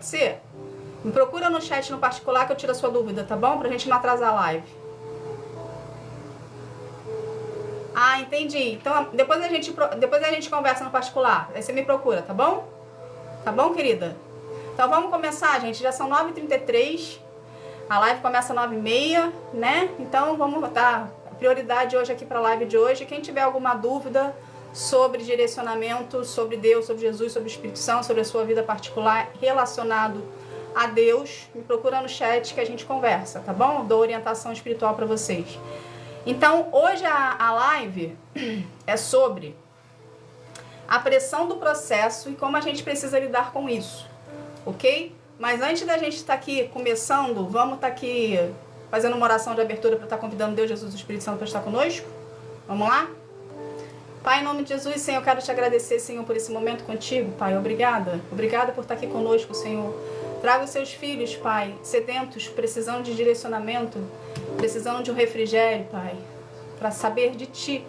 Você me procura no chat no particular que eu tiro a sua dúvida, tá bom? Pra gente não atrasar a live. Ah, entendi. Então depois a gente conversa no particular. Aí você me procura, tá bom? Tá bom, querida? Então vamos começar, gente. Já são 9h33. A live começa às 9h30, né? Então vamos dar prioridade hoje aqui pra live de hoje. Quem tiver alguma dúvida sobre direcionamento, sobre Deus, sobre Jesus, sobre o Espírito Santo, sobre a sua vida particular relacionado a Deus, me procura no chat que a gente conversa, tá bom? Dou orientação espiritual para vocês. Então, hoje a live é sobre a pressão do processo e como a gente precisa lidar com isso, ok? Mas antes da gente estar aqui começando, vamos estar aqui fazendo uma oração de abertura para estar convidando Deus, Jesus e o Espírito Santo para estar conosco? Vamos lá? Pai, em nome de Jesus, Senhor, eu quero te agradecer, Senhor, por esse momento contigo, Pai. Obrigada. Obrigada por estar aqui conosco, Senhor. Traga os seus filhos, Pai, sedentos, precisando de direcionamento, precisando de um refrigério, Pai, para saber de Ti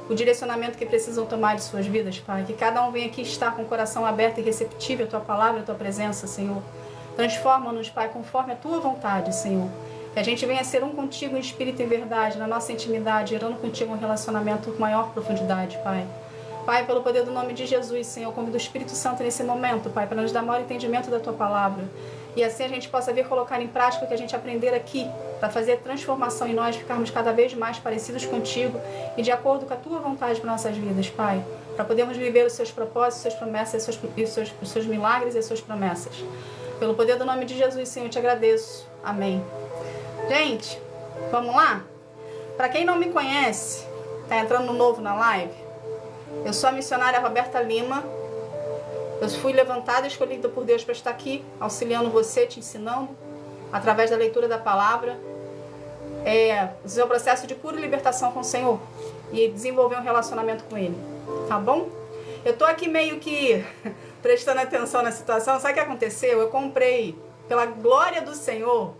o direcionamento que precisam tomar de suas vidas, Pai. Que cada um venha aqui estar com o coração aberto e receptível à Tua palavra e à Tua presença, Senhor. Transforma-nos, Pai, conforme a Tua vontade, Senhor. Que a gente venha ser um contigo em espírito e verdade, na nossa intimidade, gerando contigo um relacionamento com maior profundidade, Pai. Pai, pelo poder do nome de Jesus, Senhor, convido o Espírito Santo nesse momento, Pai, para nos dar maior entendimento da Tua palavra. E assim a gente possa vir colocar em prática o que a gente aprender aqui, para fazer transformação em nós, ficarmos cada vez mais parecidos contigo e de acordo com a Tua vontade para nossas vidas, Pai. Para podermos viver os Seus propósitos, as Suas promessas, os seus milagres e as Suas promessas. Pelo poder do nome de Jesus, Senhor, eu te agradeço. Amém. Gente, vamos lá? Para quem não me conhece, tá entrando novo na live, eu sou a missionária Roberta Lima. Eu fui levantada e escolhida por Deus para estar aqui, auxiliando você, te ensinando, através da leitura da palavra, o seu processo de cura e libertação com o Senhor e desenvolver um relacionamento com Ele, tá bom? Eu tô aqui meio que prestando atenção na situação. Sabe o que aconteceu? Eu comprei, pela glória do Senhor,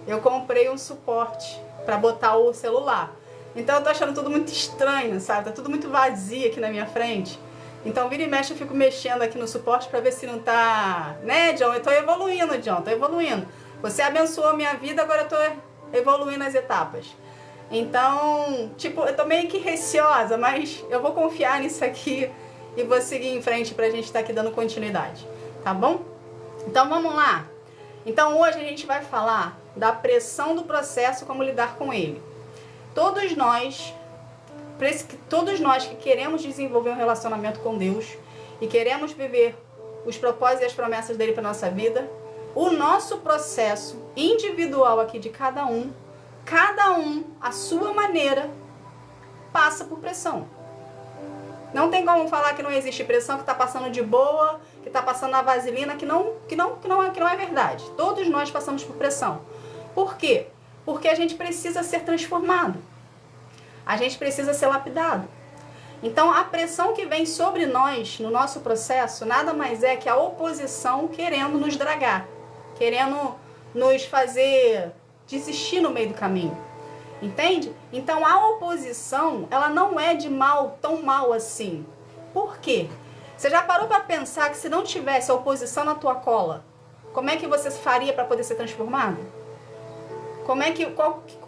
eu comprei um suporte para botar o celular. Então eu tô achando tudo muito estranho, sabe? Tá tudo muito vazio aqui na minha frente. Então vira e mexe eu fico mexendo aqui no suporte para ver se não tá... Né, John? Eu tô evoluindo, John. Tô evoluindo. Você abençoou a minha vida, agora eu tô evoluindo as etapas. Então, tipo, eu tô meio que receosa, mas eu vou confiar nisso aqui e vou seguir em frente pra gente estar aqui dando continuidade. Tá bom? Então vamos lá. Então hoje a gente vai falar da pressão do processo, como lidar com ele. Todos nós que queremos desenvolver um relacionamento com Deus e queremos viver os propósitos e as promessas dele para nossa vida, o nosso processo individual aqui de cada um, à sua maneira, passa por pressão. Não tem como falar que não existe pressão, que está passando de boa, que está passando na vaselina, que não é verdade. Todos nós passamos por pressão. Por quê? Porque a gente precisa ser transformado. A gente precisa ser lapidado. Então, a pressão que vem sobre nós, no nosso processo, nada mais é que a oposição querendo nos dragar, querendo nos fazer desistir no meio do caminho. Entende? Então, a oposição, ela não é de mal, tão mal assim. Por quê? Você já parou para pensar que se não tivesse a oposição na tua cola, como é que você faria para poder ser transformado? O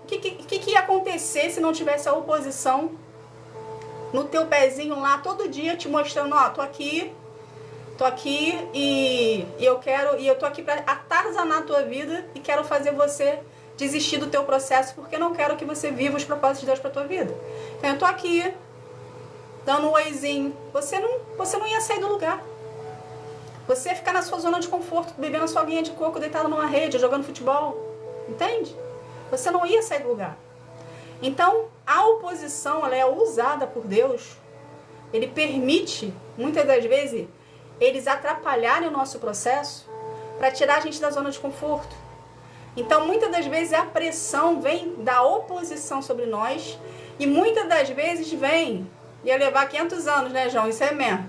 que ia acontecer se não tivesse a oposição no teu pezinho lá todo dia te mostrando, ó, tô aqui e eu tô aqui para atazanar a tua vida e quero fazer você desistir do teu processo porque não quero que você viva os propósitos de Deus para tua vida. Então eu tô aqui dando um oizinho, você não ia sair do lugar. Você ia ficar na sua zona de conforto, bebendo a sua aguinha de coco, deitado numa rede, jogando futebol. Entende? Você não ia sair do lugar. Então, a oposição, ela é usada por Deus. Ele permite, muitas das vezes, eles atrapalharem o nosso processo para tirar a gente da zona de conforto. Então, muitas das vezes, a pressão vem da oposição sobre nós e muitas das vezes vem, ia levar 500 anos, né, João? Isso é mesmo.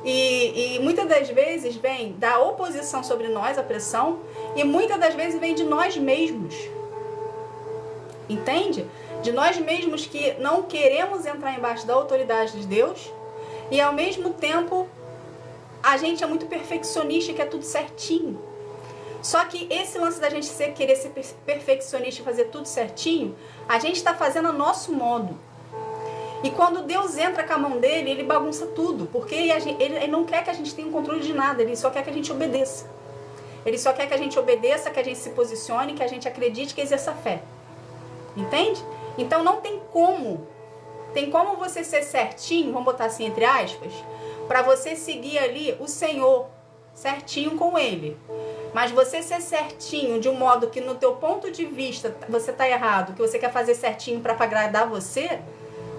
E muitas das vezes vem da oposição sobre nós, a pressão, e muitas das vezes vem de nós mesmos. Entende? De nós mesmos que não queremos entrar embaixo da autoridade de Deus e ao mesmo tempo a gente é muito perfeccionista e quer tudo certinho. Só que esse lance da gente querer ser perfeccionista e fazer tudo certinho, a gente está fazendo a nosso modo. E quando Deus entra com a mão dele, ele bagunça tudo. Porque ele não quer que a gente tenha um controle de nada, ele só quer que a gente obedeça. Ele só quer que a gente obedeça, que a gente se posicione, que a gente acredite, que exerça fé. Entende? Então não tem como. Tem como você ser certinho, vamos botar assim entre aspas, para você seguir ali o Senhor certinho com ele. Mas você ser certinho de um modo que no teu ponto de vista você tá errado, que você quer fazer certinho para agradar você,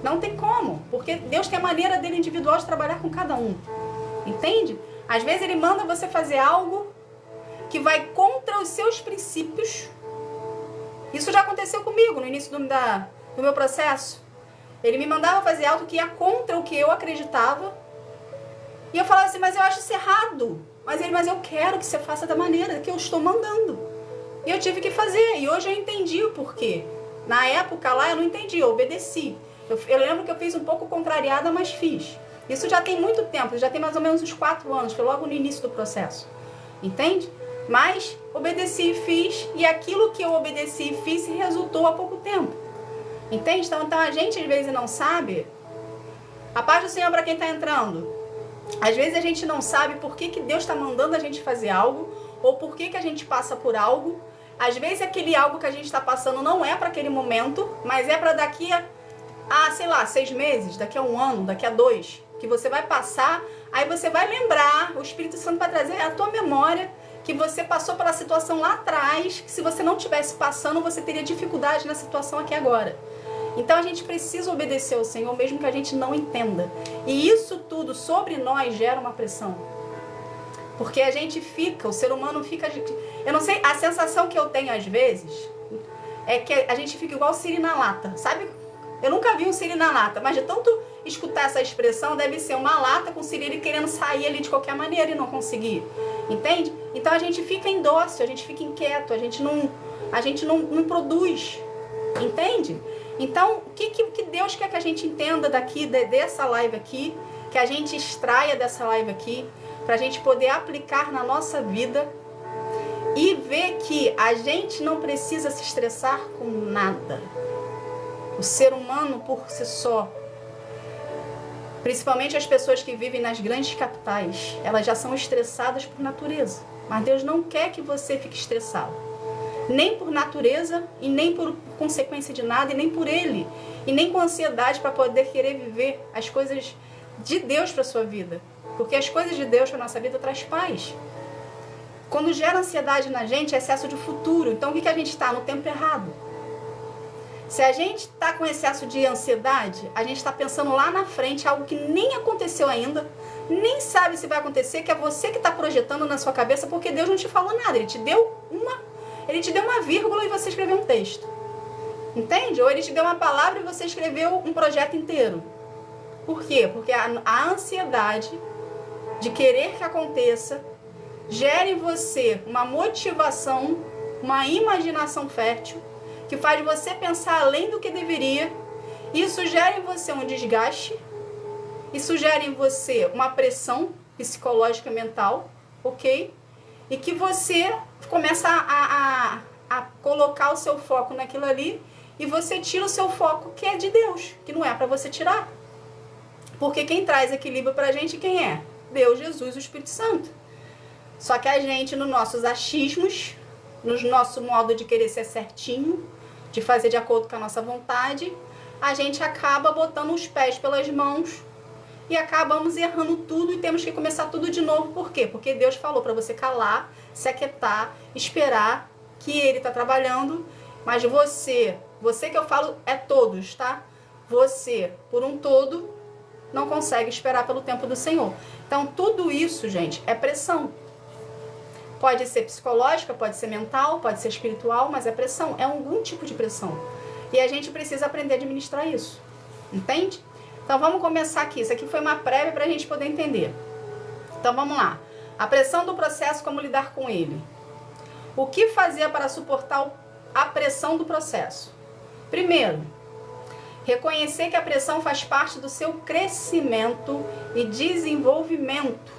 não tem como. Porque Deus tem a maneira dele individual de trabalhar com cada um. Entende? Às vezes ele manda você fazer algo que vai contra os seus princípios. Isso já aconteceu comigo no início do meu processo. Ele me mandava fazer algo que ia contra o que eu acreditava. E eu falava assim, mas eu acho isso errado. Mas eu quero que você faça da maneira que eu estou mandando. E eu tive que fazer. E hoje eu entendi o porquê. Na época lá eu não entendi, eu obedeci. Eu lembro que eu fiz um pouco contrariada, mas fiz. Isso já tem muito tempo, já tem mais ou menos uns 4 anos. Foi logo no início do processo. Entende? Mas obedeci e fiz. E aquilo que eu obedeci e fiz resultou há pouco tempo. Entende? Então a gente às vezes não sabe. A paz do Senhor para quem está entrando. Às vezes a gente não sabe por que Deus está mandando a gente fazer algo, ou por que a gente passa por algo. Às vezes aquele algo que a gente está passando não é para aquele momento, mas é para daqui a, sei lá, 6 meses, daqui a 1 ano, daqui a 2, que você vai passar, aí você vai lembrar, o Espírito Santo vai trazer a tua memória, que você passou pela situação lá atrás, que se você não estivesse passando, você teria dificuldade na situação aqui agora. Então a gente precisa obedecer ao Senhor, mesmo que a gente não entenda. E isso tudo sobre nós gera uma pressão. Porque a gente fica, o ser humano fica... Eu não sei, a sensação que eu tenho às vezes é que a gente fica igual siri na lata, sabe? Eu nunca vi um siri na lata, mas de tanto escutar essa expressão, deve ser uma lata com siri querendo sair ali de qualquer maneira e não conseguir. Entende? Então a gente fica indócil, a gente fica inquieto, a gente não produz. Entende? Então, o que Deus quer que a gente entenda daqui, dessa live aqui, que a gente extraia dessa live aqui, para a gente poder aplicar na nossa vida e ver que a gente não precisa se estressar com nada. O ser humano por si só, principalmente as pessoas que vivem nas grandes capitais, elas já são estressadas por natureza. Mas Deus não quer que você fique estressado. Nem por natureza, e nem por consequência de nada, e nem por ele. E nem com ansiedade para poder querer viver as coisas de Deus para a sua vida. Porque as coisas de Deus para a nossa vida traz paz. Quando gera ansiedade na gente, é excesso de futuro. Então o que a gente está? No tempo errado. Se a gente está com excesso de ansiedade, a gente está pensando lá na frente, algo que nem aconteceu ainda, nem sabe se vai acontecer, que é você que está projetando na sua cabeça, porque Deus não te falou nada. Ele te deu uma vírgula e você escreveu um texto. Entende? Ou ele te deu uma palavra e você escreveu um projeto inteiro. Por quê? Porque a ansiedade de querer que aconteça gera em você uma motivação, uma imaginação fértil, que faz você pensar além do que deveria. Isso gera em você um desgaste. Isso gera em você uma pressão psicológica mental, ok? E que você começa a colocar o seu foco naquilo ali e você tira o seu foco que é de Deus, que não é para você tirar. Porque quem traz equilíbrio pra gente, quem é? Deus, Jesus, o Espírito Santo. Só que a gente, nos nossos achismos, no nosso modo de querer ser certinho, de fazer de acordo com a nossa vontade, a gente acaba botando os pés pelas mãos e acabamos errando tudo e temos que começar tudo de novo. Por quê? Porque Deus falou para você calar, se aquietar, esperar que Ele está trabalhando, mas você que eu falo é todos, tá? Você, por um todo, não consegue esperar pelo tempo do Senhor. Então, tudo isso, gente, é pressão. Pode ser psicológica, pode ser mental, pode ser espiritual, mas é pressão, é algum tipo de pressão. E a gente precisa aprender a administrar isso, entende? Então vamos começar aqui, isso aqui foi uma prévia para a gente poder entender. Então vamos lá, a pressão do processo, como lidar com ele. O que fazer para suportar a pressão do processo? Primeiro, reconhecer que a pressão faz parte do seu crescimento e desenvolvimento,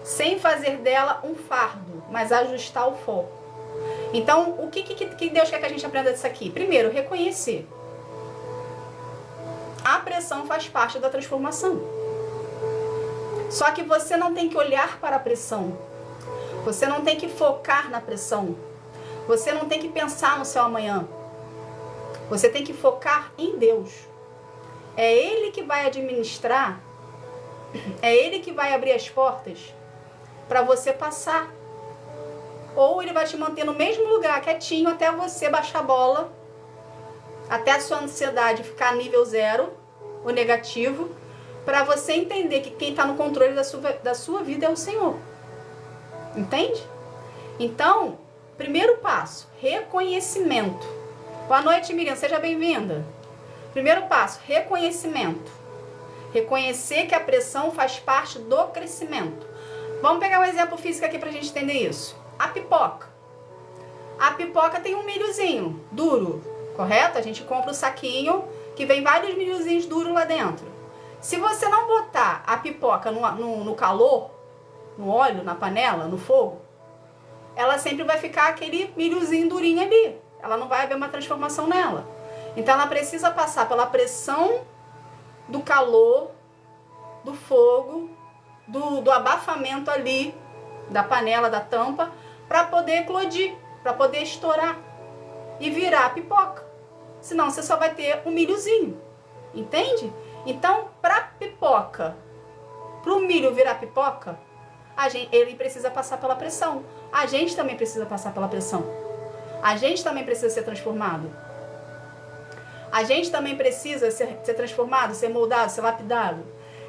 sem fazer dela um fardo. mas ajustar o foco. Então, o que Deus quer que a gente aprenda disso aqui? Primeiro, reconhecer. A pressão faz parte da transformação. Só que você não tem que olhar para a pressão. Você não tem que focar na pressão. Você não tem que pensar no seu amanhã. Você tem que focar em Deus. É Ele que vai administrar, é Ele que vai abrir as portas para você passar. Ou Ele vai te manter no mesmo lugar, quietinho, até você baixar a bola, até a sua ansiedade ficar nível 0, o negativo, para você entender que quem está no controle da sua vida é o Senhor. Entende? Então, primeiro passo, reconhecimento. Boa noite, Miriam, seja bem-vinda. Primeiro passo, reconhecimento. Reconhecer que a pressão faz parte do crescimento. Vamos pegar um exemplo físico aqui para a gente entender isso. A pipoca. A pipoca tem um milhozinho duro, correto? A gente compra o saquinho que vem vários milhozinhos duros lá dentro. Se você não botar a pipoca no calor, no óleo, na panela, no fogo, ela sempre vai ficar aquele milhozinho durinho ali. Ela não vai haver uma transformação nela. Então ela precisa passar pela pressão do calor, do fogo, do abafamento ali, da panela, da tampa, para poder eclodir, para poder estourar e virar a pipoca. Senão você só vai ter um milhozinho. Entende? Então, para pipoca, para o milho virar pipoca, ele precisa passar pela pressão. A gente também precisa passar pela pressão. A gente também precisa ser transformado. A gente também precisa ser transformado, ser moldado, ser lapidado.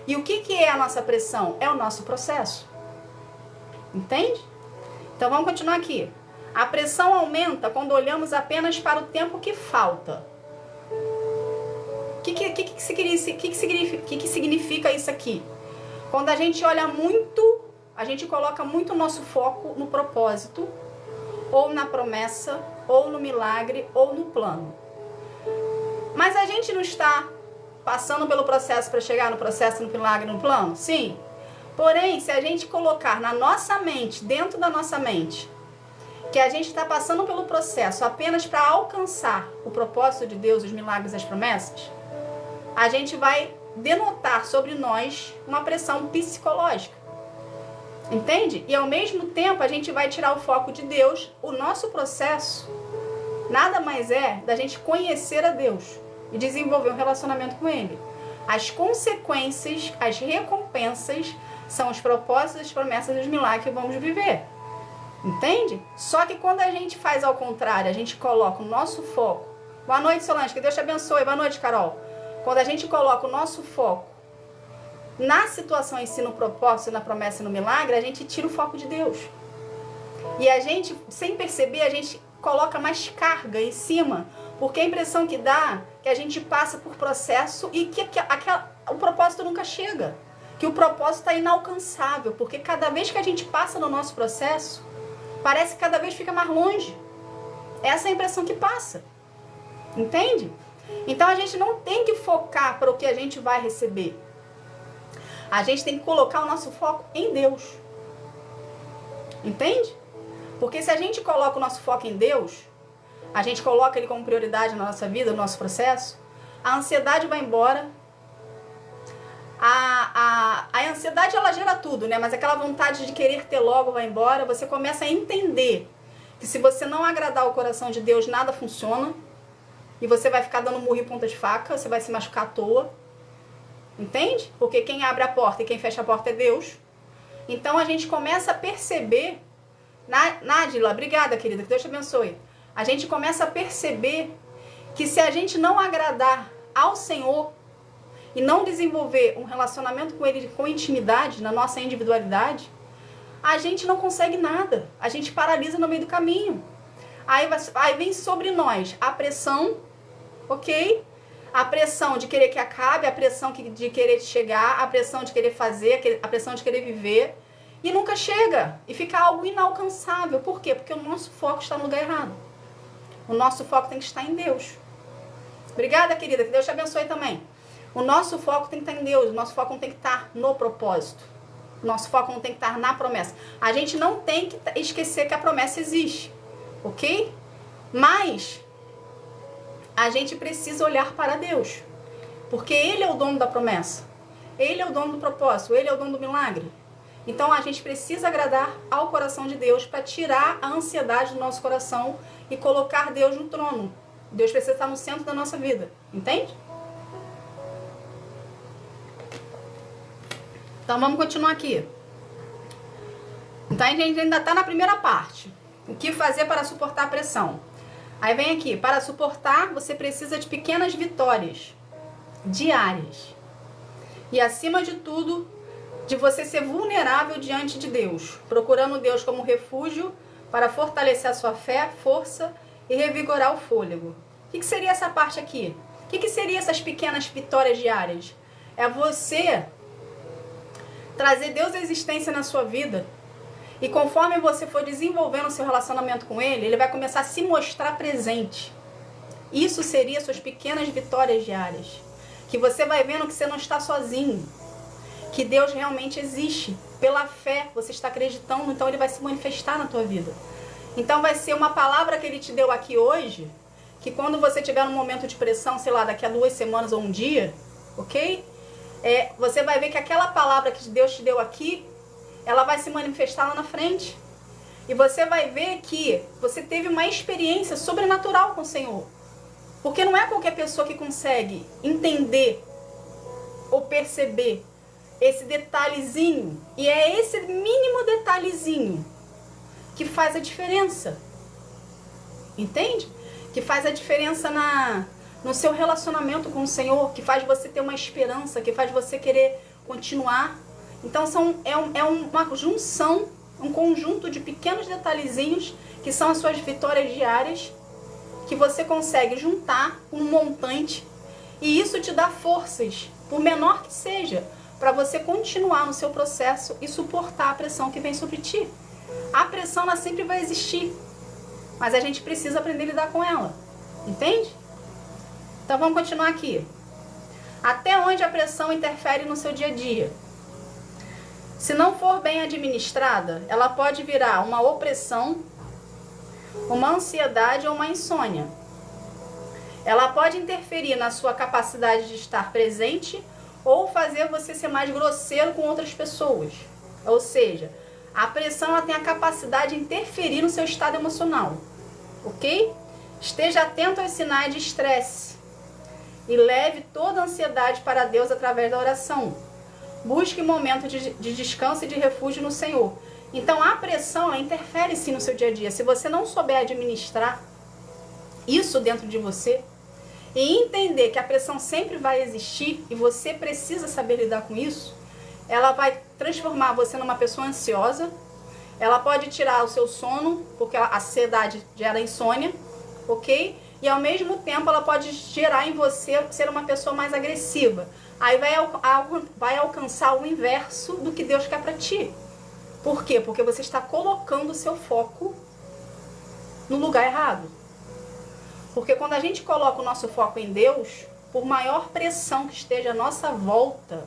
E o que é a nossa pressão? É o nosso processo. Entende? Então vamos continuar aqui. A pressão aumenta quando olhamos apenas para o tempo que falta. O que significa isso aqui? Quando a gente olha muito, a gente coloca muito o nosso foco no propósito, ou na promessa, ou no milagre, ou no plano. Mas a gente não está passando pelo processo para chegar no processo, no milagre, no plano? Sim. Porém, se a gente colocar na nossa mente, dentro da nossa mente, que a gente está passando pelo processo apenas para alcançar o propósito de Deus, os milagres e as promessas, a gente vai denotar sobre nós uma pressão psicológica. Entende? E ao mesmo tempo a gente vai tirar o foco de Deus. O nosso processo nada mais é da gente conhecer a Deus e desenvolver um relacionamento com Ele. As consequências, as recompensas são os propósitos, as promessas e os milagres que vamos viver. Entende? Só que quando a gente faz ao contrário, a gente coloca o nosso foco. Boa noite, Solange, que Deus te abençoe. Boa noite, Carol. Quando a gente coloca o nosso foco na situação em si, no propósito, na promessa e no milagre, a gente tira o foco de Deus. E a gente, sem perceber, a gente coloca mais carga em cima, porque a impressão que dá é que a gente passa por processo e que o propósito nunca chega. Que o propósito está inalcançável, porque cada vez que a gente passa no nosso processo, parece que cada vez fica mais longe. Essa é a impressão que passa. Entende? Então a gente não tem que focar para o que a gente vai receber. A gente tem que colocar o nosso foco em Deus. Entende? Porque se a gente coloca o nosso foco em Deus, a gente coloca Ele como prioridade na nossa vida, no nosso processo, a ansiedade vai embora. A ansiedade, ela gera tudo, né? Mas aquela vontade de querer ter logo vai embora. Você começa a entender que se você não agradar o coração de Deus, nada funciona. E você vai ficar dando murro em ponta de faca, você vai se machucar à toa. Entende? Porque quem abre a porta e quem fecha a porta é Deus. Então a gente começa a perceber... Nádila, obrigada, querida, que Deus te abençoe. A gente começa a perceber que se a gente não agradar ao Senhor e não desenvolver um relacionamento com Ele com intimidade, na nossa individualidade, a gente não consegue nada. A gente paralisa no meio do caminho. Aí vem sobre nós a pressão, ok? A pressão de querer que acabe, a pressão de querer chegar, a pressão de querer fazer, a pressão de querer viver. E nunca chega. E fica algo inalcançável. Por quê? Porque o nosso foco está no lugar errado. O nosso foco tem que estar em Deus. Obrigada, querida. Que Deus te abençoe também. O nosso foco tem que estar em Deus. O nosso foco não tem que estar no propósito. Nosso foco não tem que estar na promessa. A gente não tem que esquecer que a promessa existe, ok? Mas a gente precisa olhar para Deus, porque Ele é o dono da promessa. Ele é o dono do propósito, Ele é o dono do milagre. Então a gente precisa agradar ao coração de Deus para tirar a ansiedade do nosso coração e colocar Deus no trono. Deus precisa estar no centro da nossa vida, entende? Então vamos continuar aqui. Então a gente ainda está na primeira parte. O que fazer para suportar a pressão? Aí vem aqui, para suportar você precisa de pequenas vitórias diárias. E acima de tudo, de você ser vulnerável diante de Deus, procurando Deus como refúgio para fortalecer a sua fé, força e revigorar o fôlego. O que seria essa parte aqui? O que seria essas pequenas vitórias diárias? É você trazer Deus à existência na sua vida. E conforme você for desenvolvendo o seu relacionamento com Ele, Ele vai começar a se mostrar presente. Isso seria suas pequenas vitórias diárias. Que você vai vendo que você não está sozinho. Que Deus realmente existe. Pela fé, você está acreditando, então Ele vai se manifestar na tua vida. Então vai ser uma palavra que Ele te deu aqui hoje, que quando você tiver num momento de pressão, sei lá, daqui a 2 semanas ou um dia, ok? Você vai ver que aquela palavra que Deus te deu aqui, ela vai se manifestar lá na frente. E você vai ver que você teve uma experiência sobrenatural com o Senhor. Porque não é qualquer pessoa que consegue entender ou perceber esse detalhezinho. E é esse mínimo detalhezinho que faz a diferença. Entende? Que faz a diferença no seu relacionamento com o Senhor, que faz você ter uma esperança, que faz você querer continuar. Então uma junção, um conjunto de pequenos detalhezinhos que são as suas vitórias diárias, que você consegue juntar um montante, e isso te dá forças, por menor que seja, para você continuar no seu processo e suportar a pressão que vem sobre ti. A pressão, ela sempre vai existir, mas a gente precisa aprender a lidar com ela, entende? Então vamos continuar aqui. Até onde a pressão interfere no seu dia a dia? Se não for bem administrada, ela pode virar uma opressão, uma ansiedade ou uma insônia. Ela pode interferir na sua capacidade de estar presente ou fazer você ser mais grosseiro com outras pessoas. Ou seja, a pressão, ela tem a capacidade de interferir no seu estado emocional, ok? Esteja atento aos sinais de estresse e leve toda a ansiedade para Deus através da oração. Busque momento de descanso e de refúgio no Senhor. Então a pressão, ela interfere sim no seu dia a dia. Se você não souber administrar isso dentro de você e entender que a pressão sempre vai existir e você precisa saber lidar com isso, ela vai transformar você numa pessoa ansiosa. Ela pode tirar o seu sono, porque a ansiedade gera insônia, ok? E ao mesmo tempo ela pode gerar em você ser uma pessoa mais agressiva. Aí vai alcançar o inverso do que Deus quer para ti. Por quê? Porque você está colocando o seu foco no lugar errado. Porque quando a gente coloca o nosso foco em Deus, por maior pressão que esteja à nossa volta,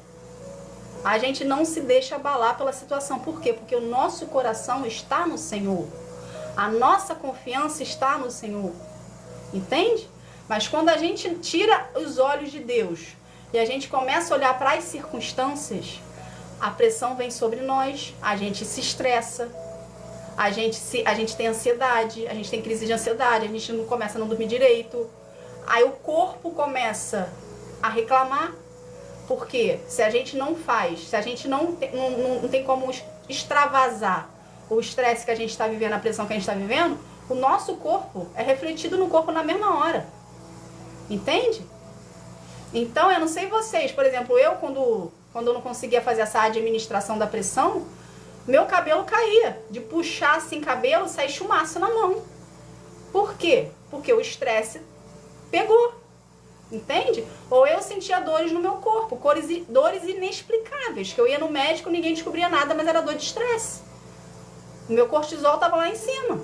a gente não se deixa abalar pela situação. Por quê? Porque o nosso coração está no Senhor. A nossa confiança está no Senhor. Entende? Mas quando a gente tira os olhos de Deus e a gente começa a olhar para as circunstâncias, a pressão vem sobre nós, a gente se estressa, a gente tem ansiedade, a gente tem crise de ansiedade, a gente não começa a não dormir direito. Aí o corpo começa a reclamar, porque se a gente não faz, se a gente não tem como extravasar o estresse que a gente está vivendo, a pressão que a gente está vivendo, o nosso corpo é refletido no corpo na mesma hora. Entende? Então, eu não sei vocês, por exemplo, eu quando eu não conseguia fazer essa administração da pressão, meu cabelo caía. De puxar assim cabelo, sai chumaço na mão. Por quê? Porque o estresse pegou. Entende? Ou eu sentia dores no meu corpo, dores inexplicáveis, que eu ia no médico, ninguém descobria nada, mas era dor de estresse. O meu cortisol estava lá em cima.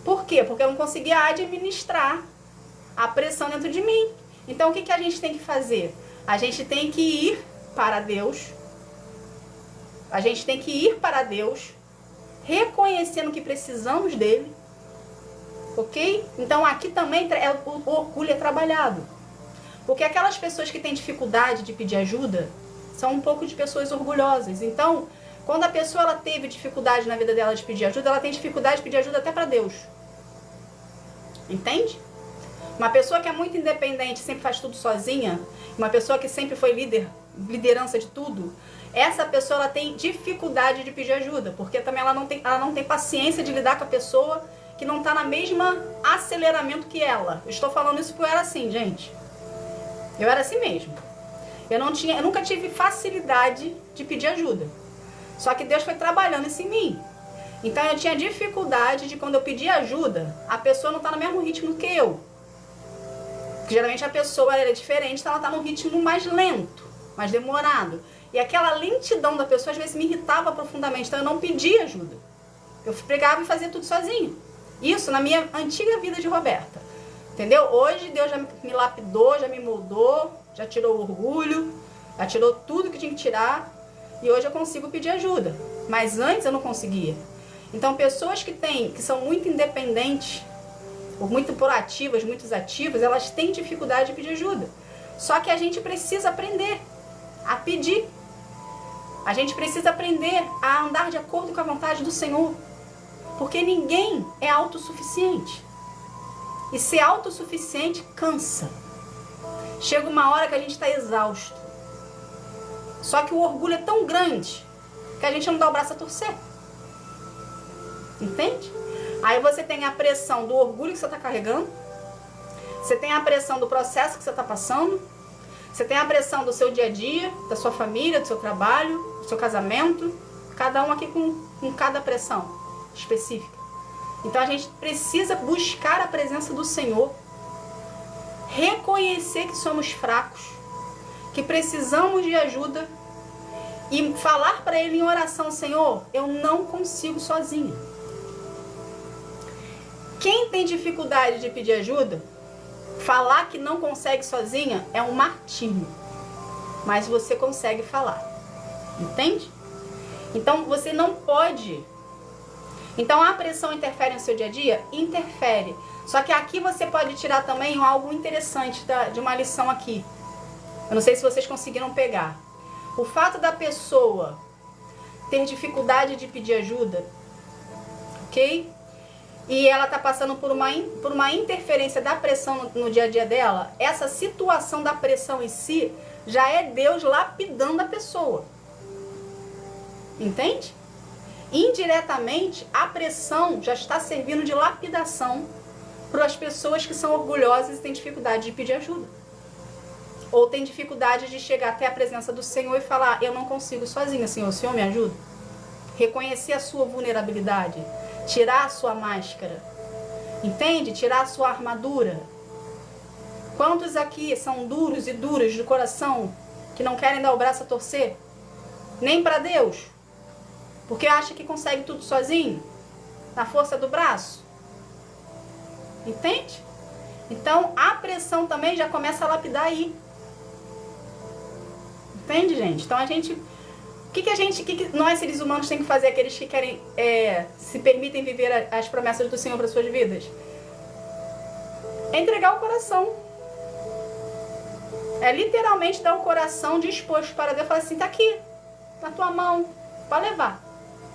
Por quê? Porque eu não conseguia administrar a pressão dentro de mim. Então, o que a gente tem que fazer? A gente tem que ir para Deus, A gente tem que ir para Deus, reconhecendo que precisamos dele, ok? Então aqui também o orgulho é trabalhado. Porque aquelas pessoas que têm dificuldade de pedir ajuda são um pouco de pessoas orgulhosas. Então, quando a pessoa ela teve dificuldade na vida dela de pedir ajuda, ela tem dificuldade de pedir ajuda até para Deus. Entende? Uma pessoa que é muito independente, sempre faz tudo sozinha, uma pessoa que sempre foi liderança de tudo, essa pessoa ela tem dificuldade de pedir ajuda, porque também ela não tem paciência de lidar com a pessoa que não está na mesma aceleramento que ela. Eu estou falando isso porque eu era assim, gente. Eu era assim mesmo. Eu nunca tive facilidade de pedir ajuda. Só que Deus foi trabalhando isso em mim. Então eu tinha dificuldade de quando eu pedia ajuda, a pessoa não está no mesmo ritmo que eu. Porque geralmente a pessoa ela é diferente, então ela está num ritmo mais lento, mais demorado. E aquela lentidão da pessoa às vezes me irritava profundamente, então eu não pedia ajuda. Eu pegava e fazia tudo sozinho. Isso na minha antiga vida de Roberta. Entendeu? Hoje Deus já me lapidou, já me moldou, já tirou o orgulho, já tirou tudo que tinha que tirar. E hoje eu consigo pedir ajuda. Mas antes eu não conseguia. Então pessoas que são muito independentes, ou muito proativas, muito ativas, elas têm dificuldade de pedir ajuda. Só que a gente precisa aprender a pedir. A gente precisa aprender a andar de acordo com a vontade do Senhor. Porque ninguém é autossuficiente. E ser autossuficiente cansa. Chega uma hora que a gente está exausto. Só que o orgulho é tão grande que a gente não dá o braço a torcer. Entende? Aí você tem a pressão do orgulho que você está carregando. Você tem a pressão do processo que você está passando. Você tem a pressão do seu dia a dia, da sua família, do seu trabalho, do seu casamento. Cada um aqui com cada pressão específica. Então a gente precisa buscar a presença do Senhor. Reconhecer que somos fracos. Que precisamos de ajuda. E falar para Ele em oração: Senhor, eu não consigo sozinha. Quem tem dificuldade de pedir ajuda, falar que não consegue sozinha é um martírio. Mas você consegue falar. Entende? Então você não pode. Então a pressão interfere no seu dia a dia? Interfere. Só que aqui você pode tirar também algo interessante de uma lição aqui. Eu não sei se vocês conseguiram pegar. O fato da pessoa ter dificuldade de pedir ajuda, ok? E ela está passando por uma interferência da pressão no dia a dia dela, essa situação da pressão em si já é Deus lapidando a pessoa. Entende? Indiretamente, a pressão já está servindo de lapidação para as pessoas que são orgulhosas e têm dificuldade de pedir ajuda. Ou têm dificuldade de chegar até a presença do Senhor e falar: eu não consigo sozinha, Senhor, o Senhor me ajuda? Reconhecer a sua vulnerabilidade. Tirar a sua máscara, entende? Tirar a sua armadura. Quantos aqui são duros e duras de coração, que não querem dar o braço a torcer? Nem para Deus? Porque acha que consegue tudo sozinho? Na força do braço? Entende? Então a pressão também já começa a lapidar aí. Entende, gente? Então a gente... O que nós, seres humanos, tem que fazer, aqueles que querem, se permitem viver as promessas do Senhor para suas vidas? É entregar o coração. É literalmente dar o coração disposto para Deus. Falar assim: tá aqui, na tua mão, pode levar.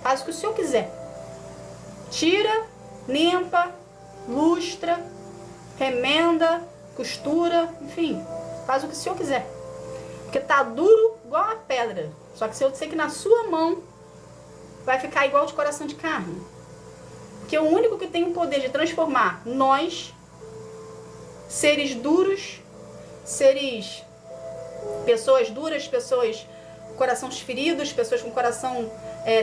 Faz o que o Senhor quiser. Tira, limpa, lustra, remenda, costura, enfim, faz o que o Senhor quiser. Porque tá duro igual a pedra. Só que se eu sei que na sua mão vai ficar igual de coração de carne. Porque o único que tem o poder de transformar nós, seres duros, pessoas duras, pessoas com corações feridos, pessoas com coração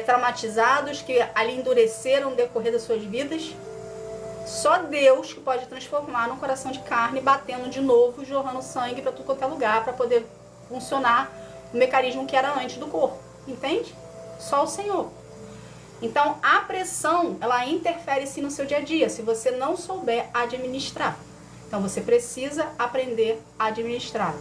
traumatizados, que ali endureceram no decorrer das suas vidas, só Deus que pode transformar num coração de carne, batendo de novo, jorrando sangue para tudo quanto é lugar, para poder funcionar o mecanismo que era antes do corpo, entende? Só o Senhor. Então a pressão, ela interfere sim no seu dia a dia, se você não souber administrar. Então você precisa aprender a administrar.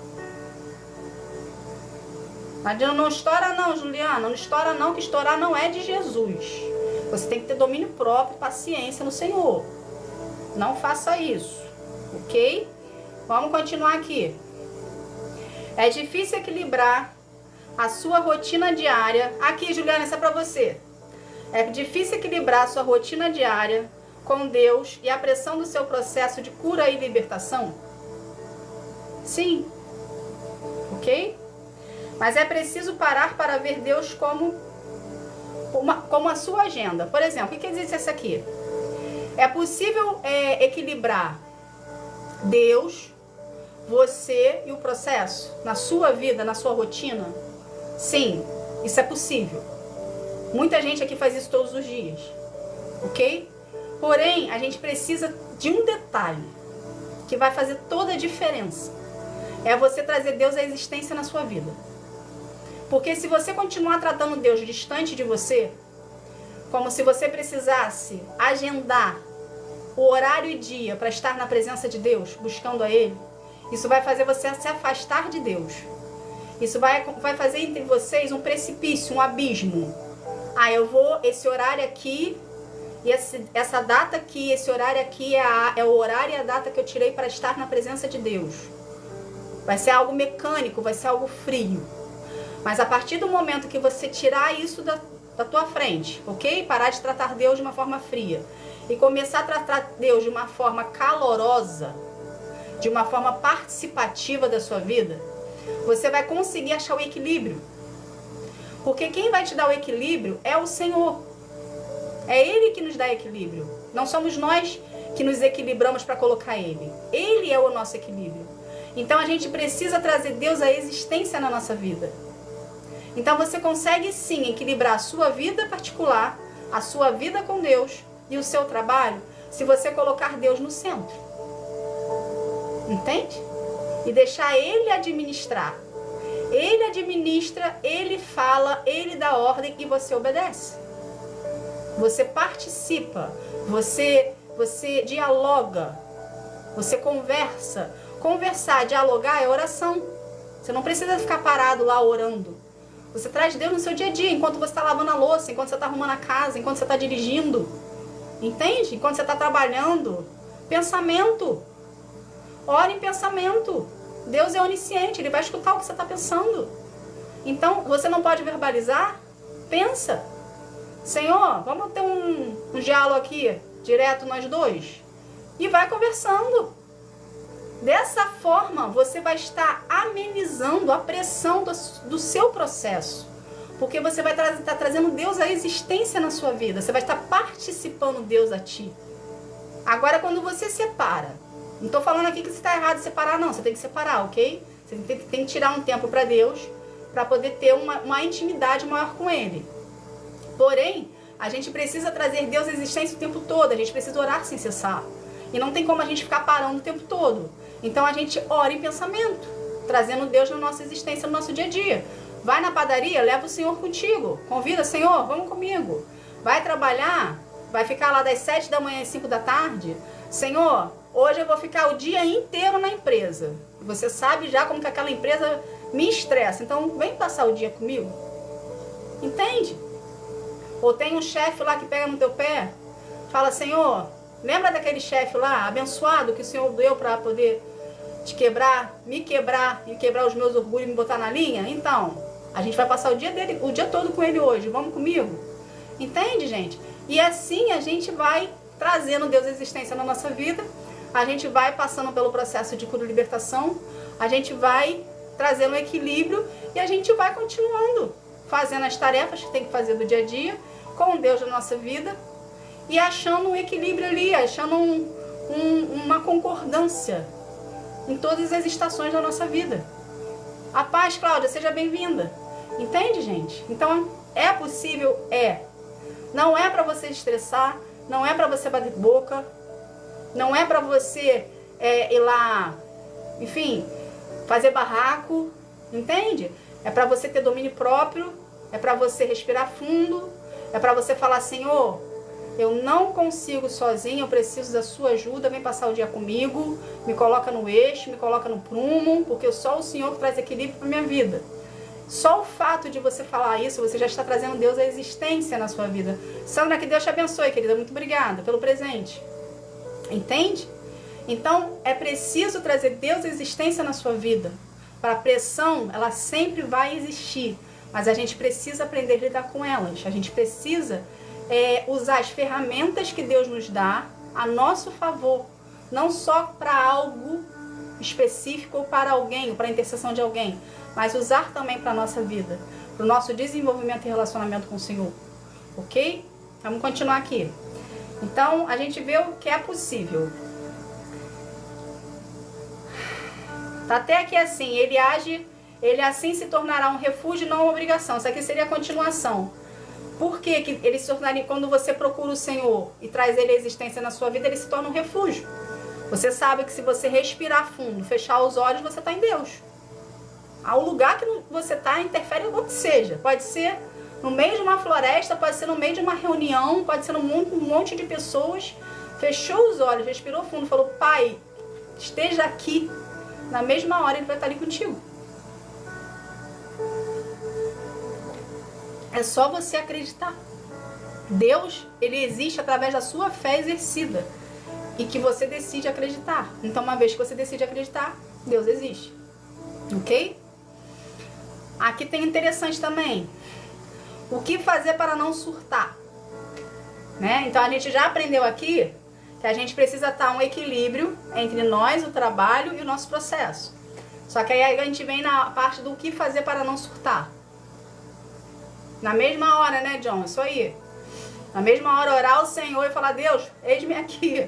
Não estoura não, Juliana, não estoura não, que estourar não é de Jesus. Você tem que ter domínio próprio, paciência no Senhor. Não faça isso, ok? Vamos continuar aqui. É difícil equilibrar a sua rotina diária. Aqui, Juliana, isso é pra você. É difícil equilibrar a sua rotina diária com Deus e a pressão do seu processo de cura e libertação? Sim. Ok? Mas é preciso parar para ver Deus como a sua agenda. Por exemplo, o que quer dizer isso aqui? É possível equilibrar Deus, você e o processo na sua vida, na sua rotina? Sim, isso é possível. Muita gente aqui faz isso todos os dias, ok? Porém, a gente precisa de um detalhe que vai fazer toda a diferença. É você trazer Deus à existência na sua vida. Porque se você continuar tratando Deus distante de você, como se você precisasse agendar o horário e dia para estar na presença de Deus, buscando a Ele, isso vai fazer você se afastar de Deus. Isso vai fazer entre vocês um precipício, um abismo. Ah, eu vou, esse horário aqui, e essa data aqui, esse horário aqui é o horário e a data que eu tirei para estar na presença de Deus. Vai ser algo mecânico, vai ser algo frio. Mas a partir do momento que você tirar isso da tua frente, ok? Parar de tratar Deus de uma forma fria e começar a tratar Deus de uma forma calorosa, de uma forma participativa da sua vida, você vai conseguir achar o equilíbrio. Porque quem vai te dar o equilíbrio é o Senhor. É Ele que nos dá equilíbrio. Não somos nós que nos equilibramos para colocar Ele. Ele é o nosso equilíbrio. Então a gente precisa trazer Deus à existência na nossa vida. Então você consegue sim equilibrar a sua vida particular, a sua vida com Deus e o seu trabalho, se você colocar Deus no centro. Entende? E deixar Ele administrar. Ele administra, Ele fala, Ele dá ordem e você obedece. Você participa, você dialoga, você conversa. Conversar, dialogar é oração. Você não precisa ficar parado lá orando. Você traz Deus no seu dia a dia, enquanto você está lavando a louça, enquanto você está arrumando a casa, enquanto você está dirigindo. Entende? Enquanto você está trabalhando. Pensamento. Ore em pensamento. Deus é onisciente, Ele vai escutar o que você está pensando. Então, você não pode verbalizar? Pensa. Senhor, vamos ter um diálogo aqui, direto nós dois? E vai conversando. Dessa forma, você vai estar amenizando a pressão do seu processo. Porque você vai estar trazendo Deus à existência na sua vida. Você vai estar participando Deus a ti. Agora, quando você separa, não estou falando aqui que você está errado de separar, não. Você tem que separar, ok? Você tem que tirar um tempo para Deus, para poder ter uma intimidade maior com Ele. Porém, a gente precisa trazer Deus à existência o tempo todo. A gente precisa orar sem cessar. E não tem como a gente ficar parando o tempo todo. Então a gente ora em pensamento, trazendo Deus na nossa existência, no nosso dia a dia. Vai na padaria, leva o Senhor contigo. Convida, Senhor, vamos comigo. Vai trabalhar, vai ficar lá das 7 da manhã às 5 da tarde. Senhor, hoje eu vou ficar o dia inteiro na empresa. Você sabe já como que aquela empresa me estressa. Então vem passar o dia comigo. Entende? Ou tem um chefe lá que pega no teu pé, fala, Senhor, lembra daquele chefe lá, abençoado, que o Senhor deu para poder te quebrar, me quebrar e quebrar os meus orgulhos e me botar na linha? Então, a gente vai passar o dia todo com ele hoje, vamos comigo? Entende, gente? E assim a gente vai trazendo Deus à existência na nossa vida, a gente vai passando pelo processo de cura e libertação, a gente vai trazendo equilíbrio e a gente vai continuando fazendo as tarefas que tem que fazer do dia a dia, com Deus na nossa vida, e achando um equilíbrio ali, achando uma concordância em todas as estações da nossa vida. A paz, Cláudia, seja bem-vinda. Entende, gente? Então, é possível? É. Não é para você estressar, não é para você bater boca, não é para você ir lá, enfim, fazer barraco, entende? É para você ter domínio próprio, é para você respirar fundo, é para você falar, Senhor, eu não consigo sozinho, eu preciso da sua ajuda, vem passar o dia comigo, me coloca no eixo, me coloca no prumo, porque só o Senhor que traz equilíbrio para minha vida. Só o fato de você falar isso, você já está trazendo Deus à existência na sua vida. Sandra, que Deus te abençoe, querida. Muito obrigada pelo presente. Entende? Então, é preciso trazer Deus à existência na sua vida. Para a pressão, ela sempre vai existir. Mas a gente precisa aprender a lidar com elas. A gente precisa usar as ferramentas que Deus nos dá a nosso favor. Não só para algo específico ou para alguém, ou para a intercessão de alguém. Mas usar também para a nossa vida. Para o nosso desenvolvimento e relacionamento com o Senhor. Ok? Vamos continuar aqui. Então, a gente vê o que é possível. Tá até aqui assim, ele assim se tornará um refúgio e não uma obrigação. Isso aqui seria a continuação. Por que que ele se tornaria, quando você procura o Senhor e traz ele à existência na sua vida, ele se torna um refúgio? Você sabe que se você respirar fundo, fechar os olhos, você está em Deus. O lugar que você está interfere onde seja. Pode ser no meio de uma floresta, pode ser no meio de uma reunião, pode ser um monte de pessoas. Fechou os olhos, respirou fundo, falou, Pai, esteja aqui. Na mesma hora ele vai estar ali contigo. É só você acreditar. Deus, ele existe através da sua fé exercida. E que você decide acreditar. Então, uma vez que você decide acreditar, Deus existe. Ok? Aqui tem interessante também. O que fazer para não surtar? Né? Então, a gente já aprendeu aqui que a gente precisa estar um equilíbrio entre nós, o trabalho e o nosso processo. Só que aí a gente vem na parte do que fazer para não surtar. Na mesma hora, né, John? Isso aí. Na mesma hora, orar ao Senhor e falar, Deus, eis-me aqui.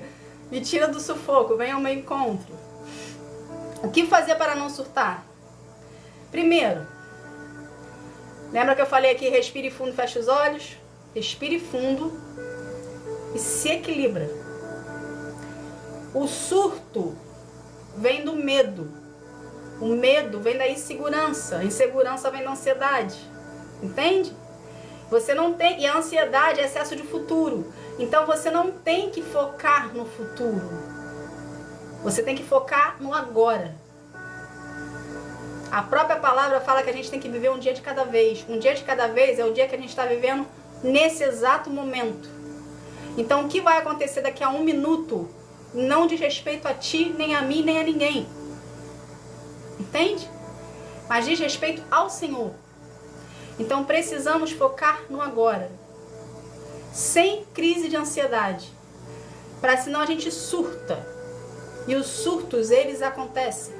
Me tira do sufoco, venha ao meu encontro. O que fazer para não surtar? Primeiro, lembra que eu falei aqui, respire fundo, feche os olhos? Respire fundo e se equilibra. O surto vem do medo. O medo vem da insegurança. A insegurança vem da ansiedade. Entende? Você não tem... E a ansiedade é excesso de futuro. Então você não tem que focar no futuro. Você tem que focar no agora. A própria palavra fala que a gente tem que viver um dia de cada vez. Um dia de cada vez é o dia que a gente está vivendo nesse exato momento. Então o que vai acontecer daqui a 1 minuto não diz respeito a ti, nem a mim, nem a ninguém. Entende? Mas diz respeito ao Senhor. Então precisamos focar no agora. Sem crise de ansiedade. Para senão a gente surta. E os surtos, eles acontecem.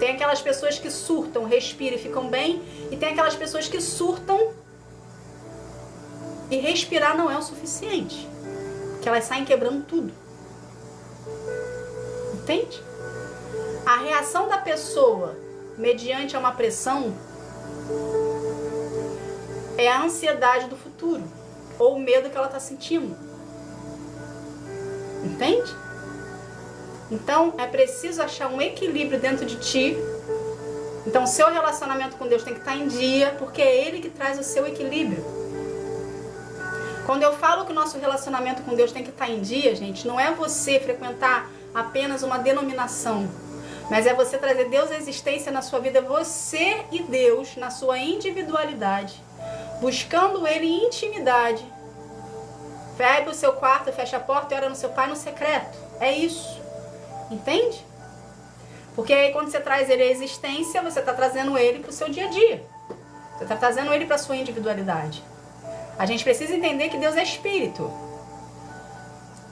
Tem aquelas pessoas que surtam, respiram e ficam bem. E tem aquelas pessoas que surtam e respirar não é o suficiente. Porque elas saem quebrando tudo. Entende? A reação da pessoa mediante a uma pressão é a ansiedade do futuro. Ou o medo que ela está sentindo. Entende? Então, é preciso achar um equilíbrio dentro de ti. Então, o seu relacionamento com Deus tem que estar em dia, porque é Ele que traz o seu equilíbrio. Quando eu falo que o nosso relacionamento com Deus tem que estar em dia, gente, não é você frequentar apenas uma denominação, mas é você trazer Deus à existência na sua vida, você e Deus, na sua individualidade, buscando Ele em intimidade. Vai para o seu quarto, fecha a porta e ora no seu Pai no secreto. É isso. Entende? Porque aí quando você traz Ele à existência, você está trazendo Ele para o seu dia a dia. Você está trazendo Ele para a sua individualidade. A gente precisa entender que Deus é Espírito.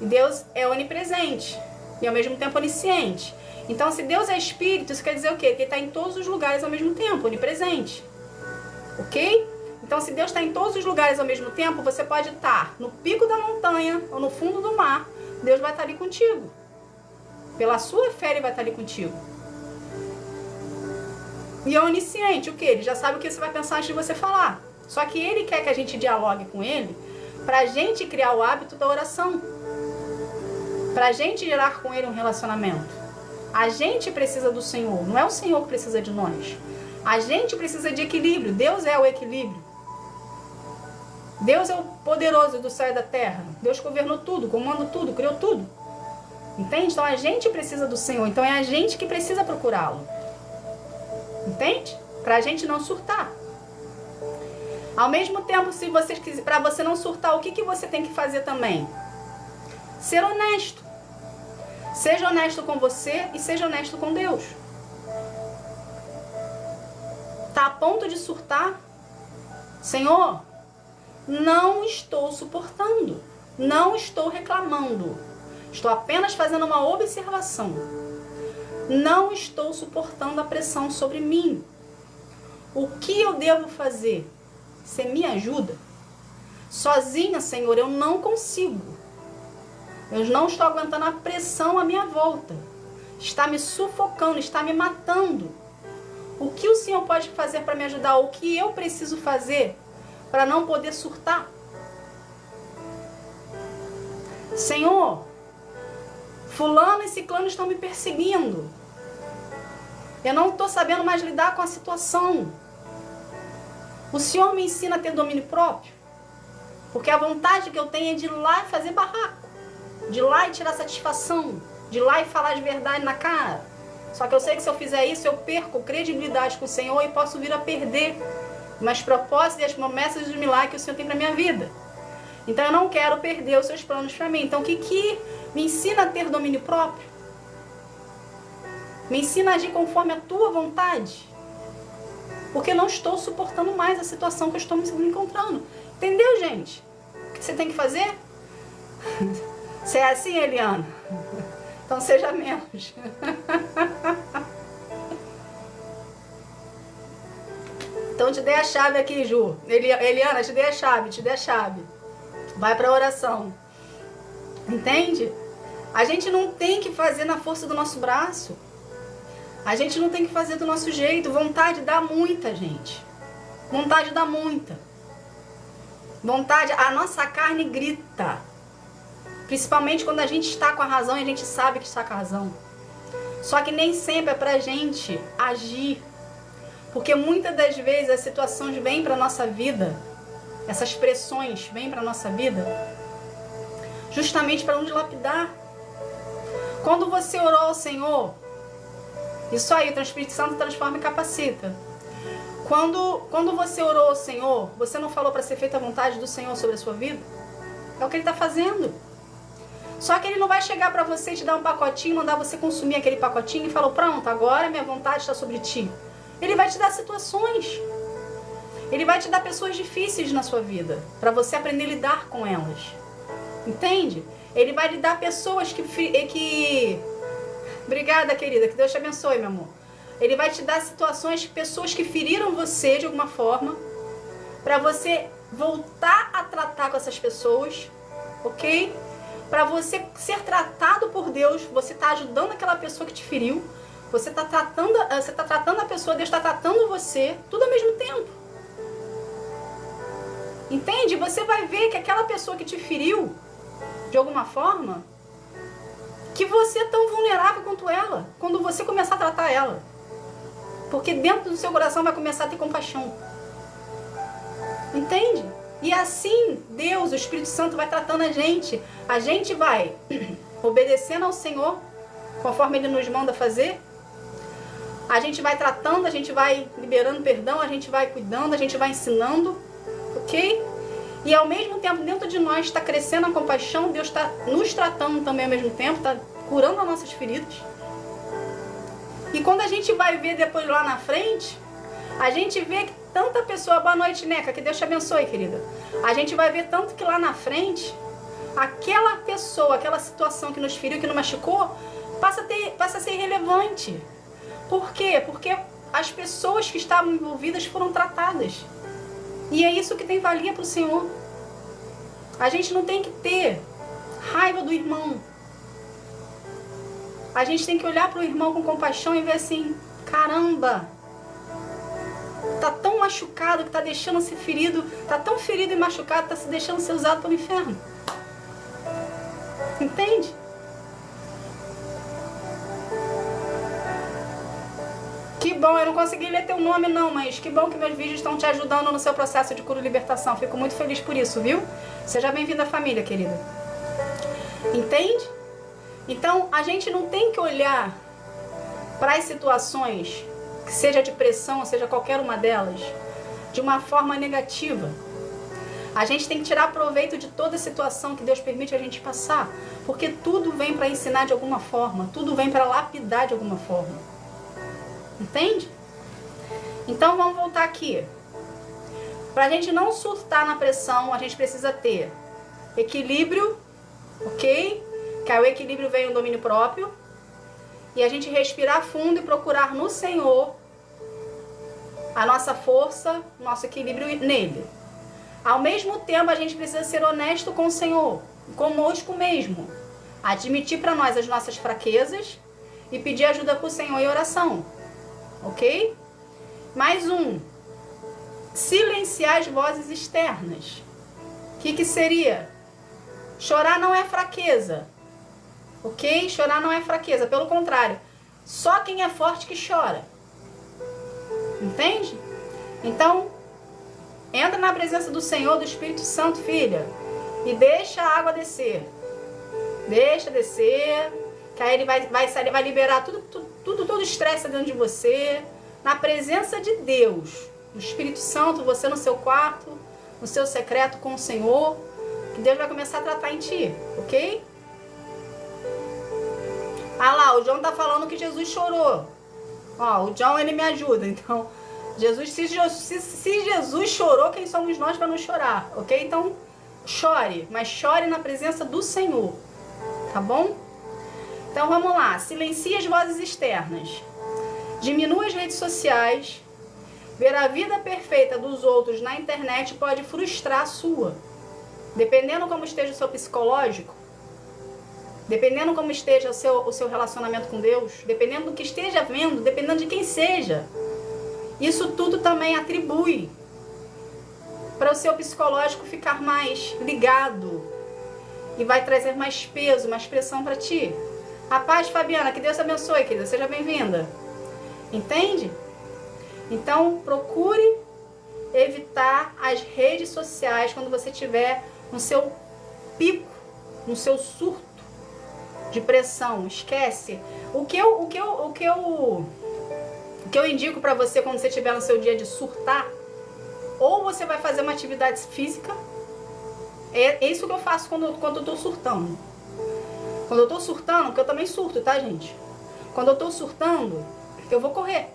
E Deus é onipresente. E ao mesmo tempo onisciente. Então, se Deus é Espírito, isso quer dizer o quê? Que Ele está em todos os lugares ao mesmo tempo, onipresente. Ok? Então, se Deus está em todos os lugares ao mesmo tempo, você pode estar no pico da montanha ou no fundo do mar. Deus vai estar ali contigo. Pela sua fé, Ele vai estar ali contigo. E é onisciente, o quê? Ele já sabe o que você vai pensar antes de você falar. Só que Ele quer que a gente dialogue com Ele para a gente criar o hábito da oração. Para a gente gerar com Ele um relacionamento. A gente precisa do Senhor, não é o Senhor que precisa de nós. A gente precisa de equilíbrio. Deus é o equilíbrio. Deus é o poderoso do céu e da terra. Deus governou tudo, comanda tudo, criou tudo. Entende? Então a gente precisa do Senhor. Então é a gente que precisa procurá-lo. Entende? Para a gente não surtar. Ao mesmo tempo, se você para você não surtar, o que você tem que fazer também? Ser honesto. Seja honesto com você e seja honesto com Deus. Tá a ponto de surtar? Senhor, não estou suportando. Não estou reclamando. Estou apenas fazendo uma observação. Não estou suportando a pressão sobre mim. O que eu devo fazer? Você me ajuda? Sozinha, Senhor, eu não consigo. Eu não estou aguentando a pressão à minha volta. Está me sufocando, está me matando. O que o Senhor pode fazer para me ajudar? O que eu preciso fazer para não poder surtar? Senhor, fulano e ciclano estão me perseguindo. Eu não estou sabendo mais lidar com a situação. O Senhor me ensina a ter domínio próprio? Porque a vontade que eu tenho é de ir lá e fazer barraco. De ir lá e tirar satisfação. De ir lá e falar de verdade na cara. Só que eu sei que se eu fizer isso, eu perco credibilidade com o Senhor e posso vir a perder mas propósitos e as promessas e os milagres que o Senhor tem para minha vida. Então eu não quero perder os seus planos para mim. Então o que me ensina a ter domínio próprio? Me ensina a agir conforme a tua vontade. Porque eu não estou suportando mais a situação que eu estou me encontrando. Entendeu, gente? O que você tem que fazer? Você é assim, Eliana? Então seja menos. Então te dei a chave aqui, Ju. Eliana, te dei a chave. Vai para a oração. Entende? A gente não tem que fazer na força do nosso braço. A gente não tem que fazer do nosso jeito. Vontade dá muita, gente. Vontade dá muita. Vontade, a nossa carne grita. Principalmente quando a gente está com a razão e a gente sabe que está com a razão. Só que nem sempre é pra gente agir. Porque muitas das vezes as situações vêm para nossa vida, essas pressões vêm para nossa vida, justamente para nos lapidar. Quando você orou ao Senhor, isso aí, o Espírito Santo transforma e capacita. Quando você orou ao Senhor, você não falou para ser feita a vontade do Senhor sobre a sua vida? É o que Ele está fazendo. Só que Ele não vai chegar para você e te dar um pacotinho, mandar você consumir aquele pacotinho e falar, pronto, agora minha vontade está sobre ti. Ele vai te dar situações. Ele vai te dar pessoas difíceis na sua vida, para você aprender a lidar com elas. Entende? Ele vai lhe dar pessoas que... Obrigada, querida, que Deus te abençoe, meu amor. Ele vai te dar situações, pessoas que feriram você de alguma forma, para você voltar a tratar com essas pessoas, ok? Para você ser tratado por Deus, você está ajudando aquela pessoa que te feriu, você está tratando a pessoa, Deus está tratando você, tudo ao mesmo tempo. Entende? Você vai ver que aquela pessoa que te feriu, de alguma forma, que você é tão vulnerável quanto ela, quando você começar a tratar ela. Porque dentro do seu coração vai começar a ter compaixão. Entende? E assim, Deus, o Espírito Santo vai tratando a gente. A gente vai obedecendo ao Senhor, conforme Ele nos manda fazer. A gente vai tratando, a gente vai liberando perdão, a gente vai cuidando, a gente vai ensinando, ok? E ao mesmo tempo, dentro de nós está crescendo a compaixão, Deus está nos tratando também ao mesmo tempo, está curando as nossas feridas. E quando a gente vai ver depois lá na frente, a gente vê que tanta pessoa... Boa noite, Neca, que Deus te abençoe, querida. A gente vai ver tanto que lá na frente, aquela pessoa, aquela situação que nos feriu, que nos machucou, passa a ser irrelevante. Por quê? Porque as pessoas que estavam envolvidas foram tratadas. E é isso que tem valia para o Senhor. A gente não tem que ter raiva do irmão. A gente tem que olhar para o irmão com compaixão e ver assim, caramba, tá tão machucado que tá deixando ser ferido, tá tão ferido e machucado, tá se deixando ser usado pelo inferno. Entende? Que bom, eu não consegui ler teu nome não, mas que bom que meus vídeos estão te ajudando no seu processo de cura e libertação. Fico muito feliz por isso, viu? Seja bem-vinda à família, querida. Entende? Então, a gente não tem que olhar para as situações, que seja de pressão, seja qualquer uma delas, de uma forma negativa. A gente tem que tirar proveito de toda situação que Deus permite a gente passar, porque tudo vem para ensinar de alguma forma, tudo vem para lapidar de alguma forma. Entende? Então vamos voltar aqui. Para a gente não surtar na pressão, a gente precisa ter equilíbrio, ok? Que aí o equilíbrio vem o domínio próprio. E a gente respirar fundo e procurar no Senhor a nossa força, nosso equilíbrio nele. Ao mesmo tempo, a gente precisa ser honesto com o Senhor, conosco mesmo. Admitir para nós as nossas fraquezas e pedir ajuda para o Senhor em oração. Ok? Mais um. Silenciar as vozes externas. O que seria? Chorar não é fraqueza. Ok? Chorar não é fraqueza. Pelo contrário, só quem é forte que chora. Entende? Então, entra na presença do Senhor, do Espírito Santo, filha, e deixa a água descer. Deixa descer, que aí ele vai liberar todo o estresse dentro de você. Na presença de Deus, do Espírito Santo, você no seu quarto, no seu secreto com o Senhor, que Deus vai começar a tratar em ti, ok? Ah lá, o John tá falando que Jesus chorou. Ó, o John, ele me ajuda, então... se Jesus chorou, quem somos nós para não chorar, ok? Então, chore, mas chore na presença do Senhor, tá bom? Então, vamos lá. Silencie as vozes externas. Diminua as redes sociais. Ver a vida perfeita dos outros na internet pode frustrar a sua. Dependendo como esteja o seu psicológico, dependendo como esteja o seu relacionamento com Deus, dependendo do que esteja vendo, dependendo de quem seja, isso tudo também atribui para o seu psicológico ficar mais ligado e vai trazer mais peso, mais pressão para ti. A paz, Fabiana, que Deus te abençoe, querida, seja bem-vinda. Entende? Então, procure evitar as redes sociais quando você estiver no seu pico, no seu surto de pressão. Esquece. O que eu indico para você quando você estiver no seu dia de surtar, ou você vai fazer uma atividade física. É isso que eu faço quando eu tô surtando. Quando eu tô surtando, porque eu também surto, tá, gente? Quando eu tô surtando, eu vou correr.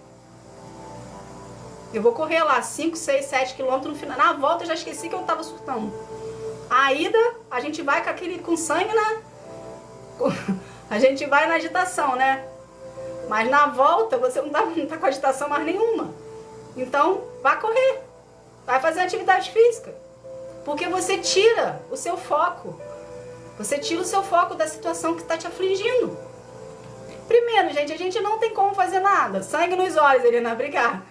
Eu vou correr lá 5, 6, 7 quilômetros no final. Na volta eu já esqueci que eu tava surtando. A ida, a gente vai com sangue, né? A gente vai na agitação, né? Mas na volta você não tá com agitação mais nenhuma. Então, vá correr. Vai fazer atividade física. Porque você tira o seu foco. Você tira o seu foco da situação que está te afligindo. Primeiro, gente, a gente não tem como fazer nada. Sangue nos olhos, Helena, obrigada.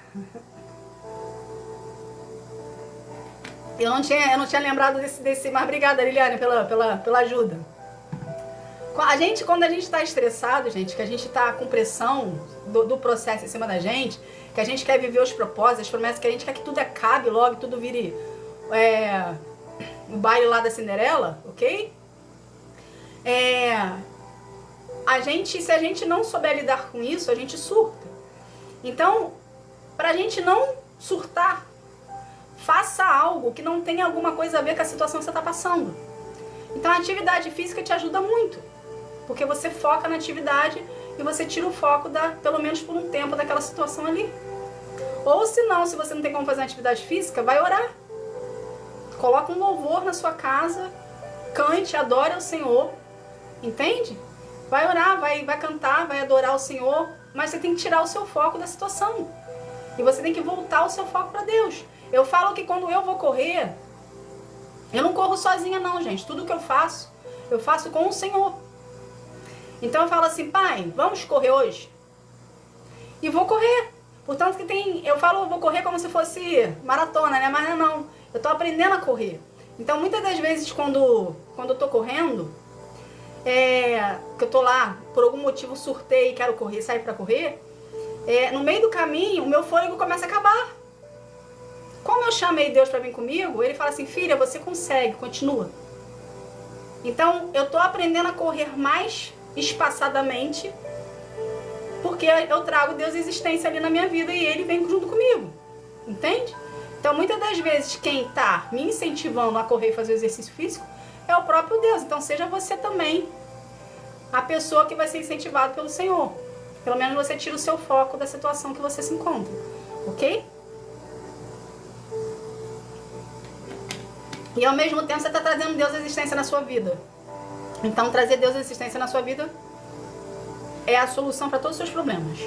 Eu não tinha lembrado desse, mas obrigada, Liliane, pela ajuda. Quando a gente está estressado, gente, que a gente está com pressão do processo em cima da gente, que a gente quer viver os propósitos, as promessas, que a gente quer que tudo acabe logo, tudo vire o baile lá da Cinderela, ok? Se a gente não souber lidar com isso, a gente surta. Então, pra gente não surtar, faça algo que não tenha alguma coisa a ver com a situação que você está passando. Então, a atividade física te ajuda muito, porque você foca na atividade e você tira o foco, pelo menos por um tempo, daquela situação ali. Ou se não, se você não tem como fazer uma atividade física, vai orar. Coloca um louvor na sua casa, cante, adore ao Senhor, entende? Vai orar, vai cantar, vai adorar o Senhor, mas você tem que tirar o seu foco da situação. E você tem que voltar o seu foco para Deus. Eu falo que quando eu vou correr, eu não corro sozinha não, gente. Tudo que eu faço com o Senhor. Então eu falo assim, pai, vamos correr hoje? E vou correr. Portanto que eu vou correr como se fosse maratona, né? Mas não, eu tô aprendendo a correr. Então muitas das vezes quando eu tô correndo, que eu tô lá, por algum motivo surtei e quero correr, sair pra correr, no meio do caminho o meu fôlego começa a acabar. Como eu chamei Deus pra vir comigo, ele fala assim, filha, você consegue, continua. Então eu tô aprendendo a correr mais espaçadamente, porque eu trago Deus à existência ali na minha vida e ele vem junto comigo, entende? Então, muitas das vezes, quem está me incentivando a correr e fazer exercício físico é o próprio Deus. Então, seja você também a pessoa que vai ser incentivada pelo Senhor. Pelo menos você tira o seu foco da situação que você se encontra. Ok? E ao mesmo tempo você está trazendo Deus à existência na sua vida. Então, trazer Deus à existência na sua vida é a solução para todos os seus problemas.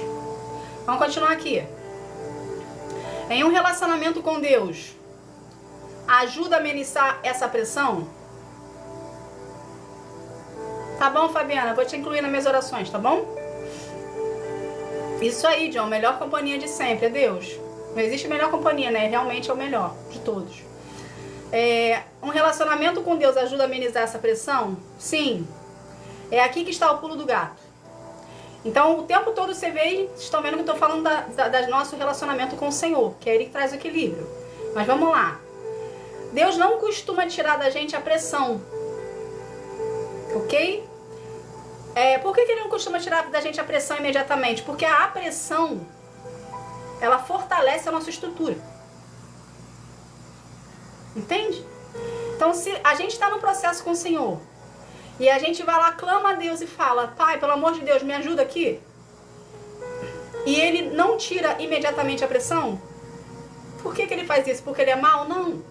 Vamos continuar aqui. Em um relacionamento com Deus, ajuda a amenizar essa pressão? Tá bom, Fabiana? Vou te incluir nas minhas orações, tá bom? Isso aí, John. Melhor companhia de sempre é Deus. Não existe melhor companhia, né? Realmente é o melhor de todos. Um relacionamento com Deus ajuda a amenizar essa pressão? Sim. É aqui que está o pulo do gato. Então, o tempo todo você vê, estão vendo que eu estou falando do nosso relacionamento com o Senhor, que é Ele que traz o equilíbrio. Mas vamos lá. Deus não costuma tirar da gente a pressão. Ok? Por que Ele não costuma tirar da gente a pressão imediatamente? Porque a pressão, ela fortalece a nossa estrutura. Entende? Então, se a gente está no processo com o Senhor, e a gente vai lá, clama a Deus e fala: Pai, pelo amor de Deus, me ajuda aqui. E Ele não tira imediatamente a pressão. Por que Ele faz isso? Porque Ele é mau? Não.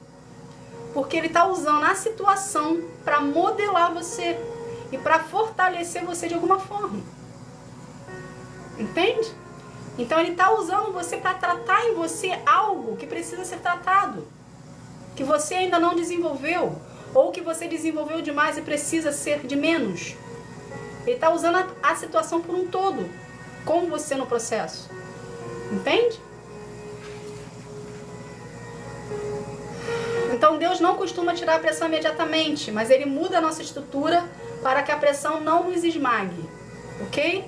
Porque Ele está usando a situação para modelar você e para fortalecer você de alguma forma. Entende? Então Ele está usando você para tratar em você algo que precisa ser tratado, que você ainda não desenvolveu, ou que você desenvolveu demais e precisa ser de menos. Ele está usando a situação por um todo, com você no processo. Entende? Então Deus não costuma tirar a pressão imediatamente, mas Ele muda a nossa estrutura para que a pressão não nos esmague. Ok?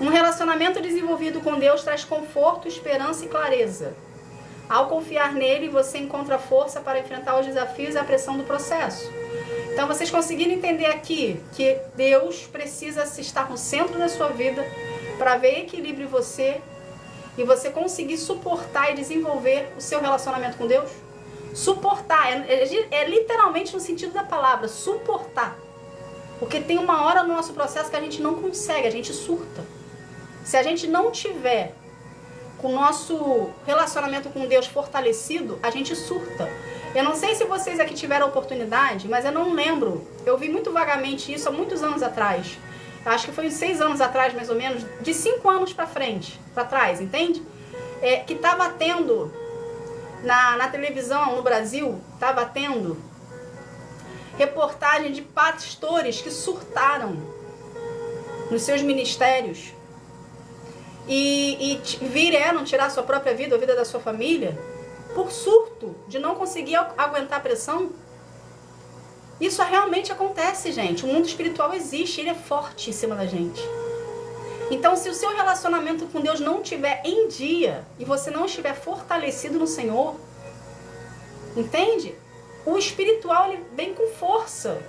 Um relacionamento desenvolvido com Deus traz conforto, esperança e clareza. Ao confiar nele, você encontra força para enfrentar os desafios e a pressão do processo. Então, vocês conseguiram entender aqui que Deus precisa estar no centro da sua vida para ver equilíbrio em você e você conseguir suportar e desenvolver o seu relacionamento com Deus? Suportar, é literalmente no sentido da palavra, suportar. Porque tem uma hora no nosso processo que a gente não consegue, a gente surta. Se a gente não tiver com o nosso relacionamento com Deus fortalecido, a gente surta. Eu não sei se vocês aqui tiveram oportunidade, mas eu não lembro. Eu vi muito vagamente isso há muitos anos atrás. Eu acho que foi uns 6 anos atrás, mais ou menos, de 5 anos para frente, para trás, entende? Que estava tendo, na televisão no Brasil, estava tendo reportagem de pastores que surtaram nos seus ministérios e vieram tirar sua própria vida, a vida da sua família, por surto de não conseguir aguentar a pressão. Isso realmente acontece, gente. O mundo espiritual existe, ele é forte em cima da gente. Então, se o seu relacionamento com Deus não estiver em dia e você não estiver fortalecido no Senhor, entende? O espiritual, ele vem com força.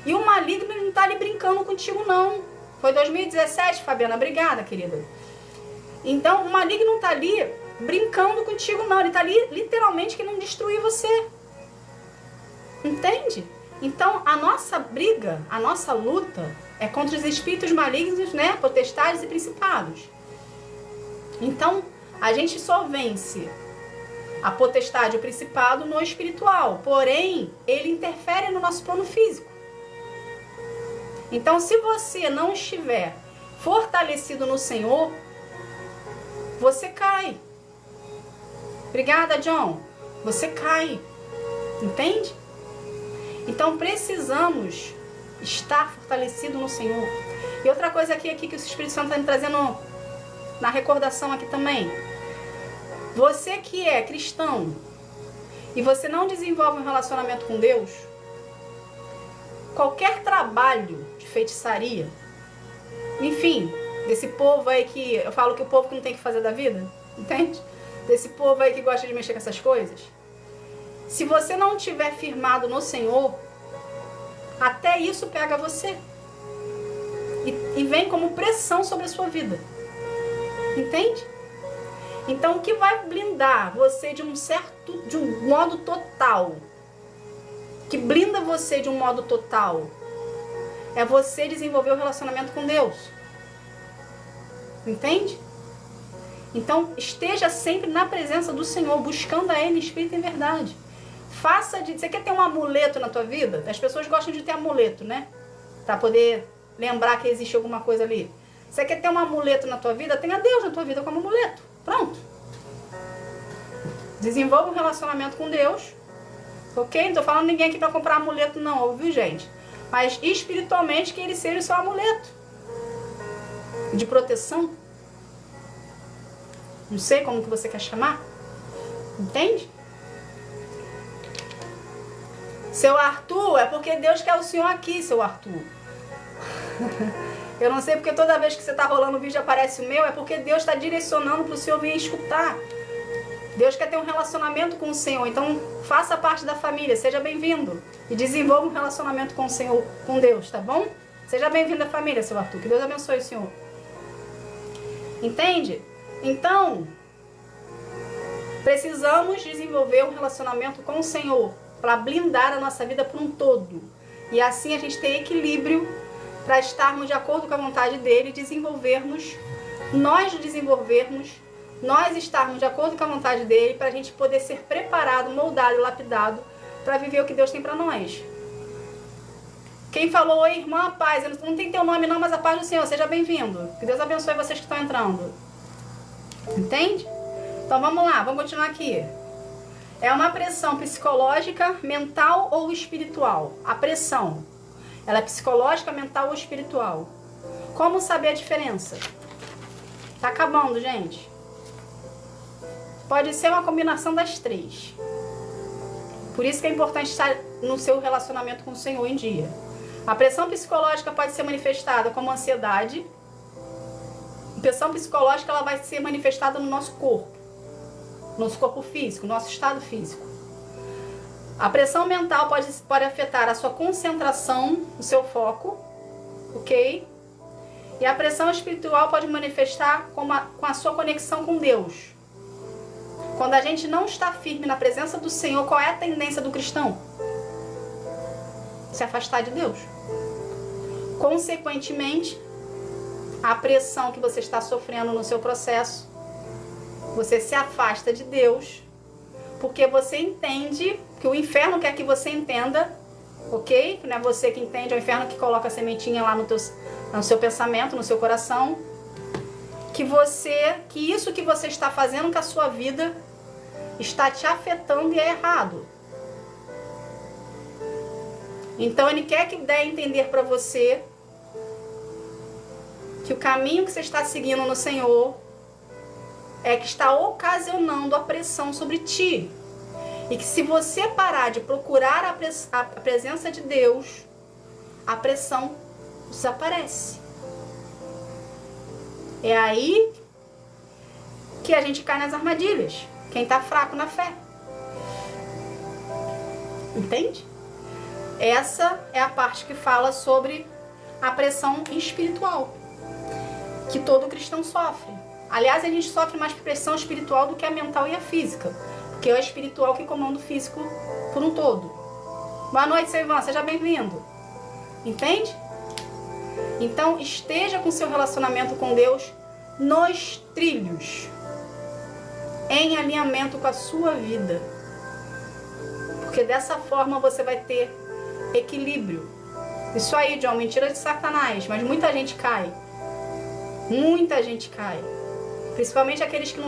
E o maligno, ele não está ali brincando contigo, não. Foi 2017, Fabiana? Obrigada, querida. Então, o maligno não está ali brincando contigo, não. Ele está ali, literalmente, querendo destruir você. Entende? Então, a nossa briga, a nossa luta é contra os espíritos malignos, né? Potestades e principados. Então, a gente só vence a potestade e o principado no espiritual. Porém, ele interfere no nosso plano físico. Então, se você não estiver fortalecido no Senhor, você cai. Obrigada, John. Você cai. Entende? Então, precisamos estar fortalecido no Senhor. E outra coisa aqui que o Espírito Santo está me trazendo na recordação aqui também. Você que é cristão e você não desenvolve um relacionamento com Deus, qualquer trabalho de feitiçaria, enfim, desse povo aí que eu falo que o povo que não tem que fazer da vida, entende? Desse povo aí que gosta de mexer com essas coisas. Se você não estiver firmado no Senhor, até isso pega você e vem como pressão sobre a sua vida, entende? Então, o que vai blindar você de um modo total, que blinda você de um modo total, é você desenvolver o relacionamento com Deus. Entende? Então, esteja sempre na presença do Senhor, buscando a Ele em espírito e em verdade. Você quer ter um amuleto na tua vida? As pessoas gostam de ter amuleto, né? Pra poder lembrar que existe alguma coisa ali. Você quer ter um amuleto na tua vida? Tenha Deus na tua vida como amuleto. Pronto. Desenvolva um relacionamento com Deus. Ok? Não tô falando ninguém aqui pra comprar amuleto não, ouviu, gente? Mas espiritualmente que ele seja o seu amuleto. De proteção. Não sei como que você quer chamar. Entende? Seu Arthur, é porque Deus quer o senhor aqui, seu Arthur. Eu não sei porque toda vez que você está rolando o vídeo aparece o meu, é porque Deus está direcionando para o senhor vir escutar. Deus quer ter um relacionamento com o Senhor, então faça parte da família, seja bem-vindo. E desenvolva um relacionamento com o Senhor, com Deus, tá bom? Seja bem-vindo à família, seu Arthur. Que Deus abençoe o senhor. Entende? Então, precisamos desenvolver um relacionamento com o Senhor para blindar a nossa vida por um todo. E assim a gente tem equilíbrio para estarmos de acordo com a vontade dele e nós estarmos de acordo com a vontade dele para a gente poder ser preparado, moldado e lapidado para viver o que Deus tem para nós. Quem falou, oi irmã, a paz, eu não tem teu nome não, mas a paz do Senhor, seja bem-vindo. Que Deus abençoe vocês que estão entrando. Entende? Então vamos lá, vamos continuar aqui. É uma pressão psicológica, mental ou espiritual? A pressão, ela é psicológica, mental ou espiritual? Como saber a diferença? Tá acabando, gente. Pode ser uma combinação das três. Por isso que é importante estar no seu relacionamento com o Senhor em dia. A pressão psicológica pode ser manifestada como ansiedade. A pressão psicológica ela vai ser manifestada no nosso corpo físico, nosso estado físico. A pressão mental pode afetar a sua concentração, o seu foco, ok? E a pressão espiritual pode manifestar com a sua conexão com Deus. Quando a gente não está firme na presença do Senhor, qual é a tendência do cristão? Se afastar de Deus. Consequentemente, a pressão que você está sofrendo no seu processo, você se afasta de Deus, porque você entende que o inferno quer que você entenda, ok? Não é você que entende, é o inferno que coloca a sementinha lá no seu pensamento, no seu coração, que isso que você está fazendo com a sua vida está te afetando e é errado. Então ele quer que dê a entender para você que o caminho que você está seguindo no Senhor é que está ocasionando a pressão sobre ti. E que se você parar de procurar a presença de Deus, a pressão desaparece. É aí que a gente cai nas armadilhas. Quem está fraco na fé. Entende? Essa é a parte que fala sobre a pressão espiritual. Que todo cristão sofre. Aliás, a gente sofre mais pressão espiritual do que a mental e a física. Porque é o espiritual que comanda o físico por um todo. Boa noite, seu Ivan. Seja bem-vindo. Entende? Então, esteja com seu relacionamento com Deus nos trilhos. Em alinhamento com a sua vida. Porque dessa forma você vai ter equilíbrio. Isso aí, John, mentira de Satanás. Mas muita gente cai. Muita gente cai. Principalmente aqueles que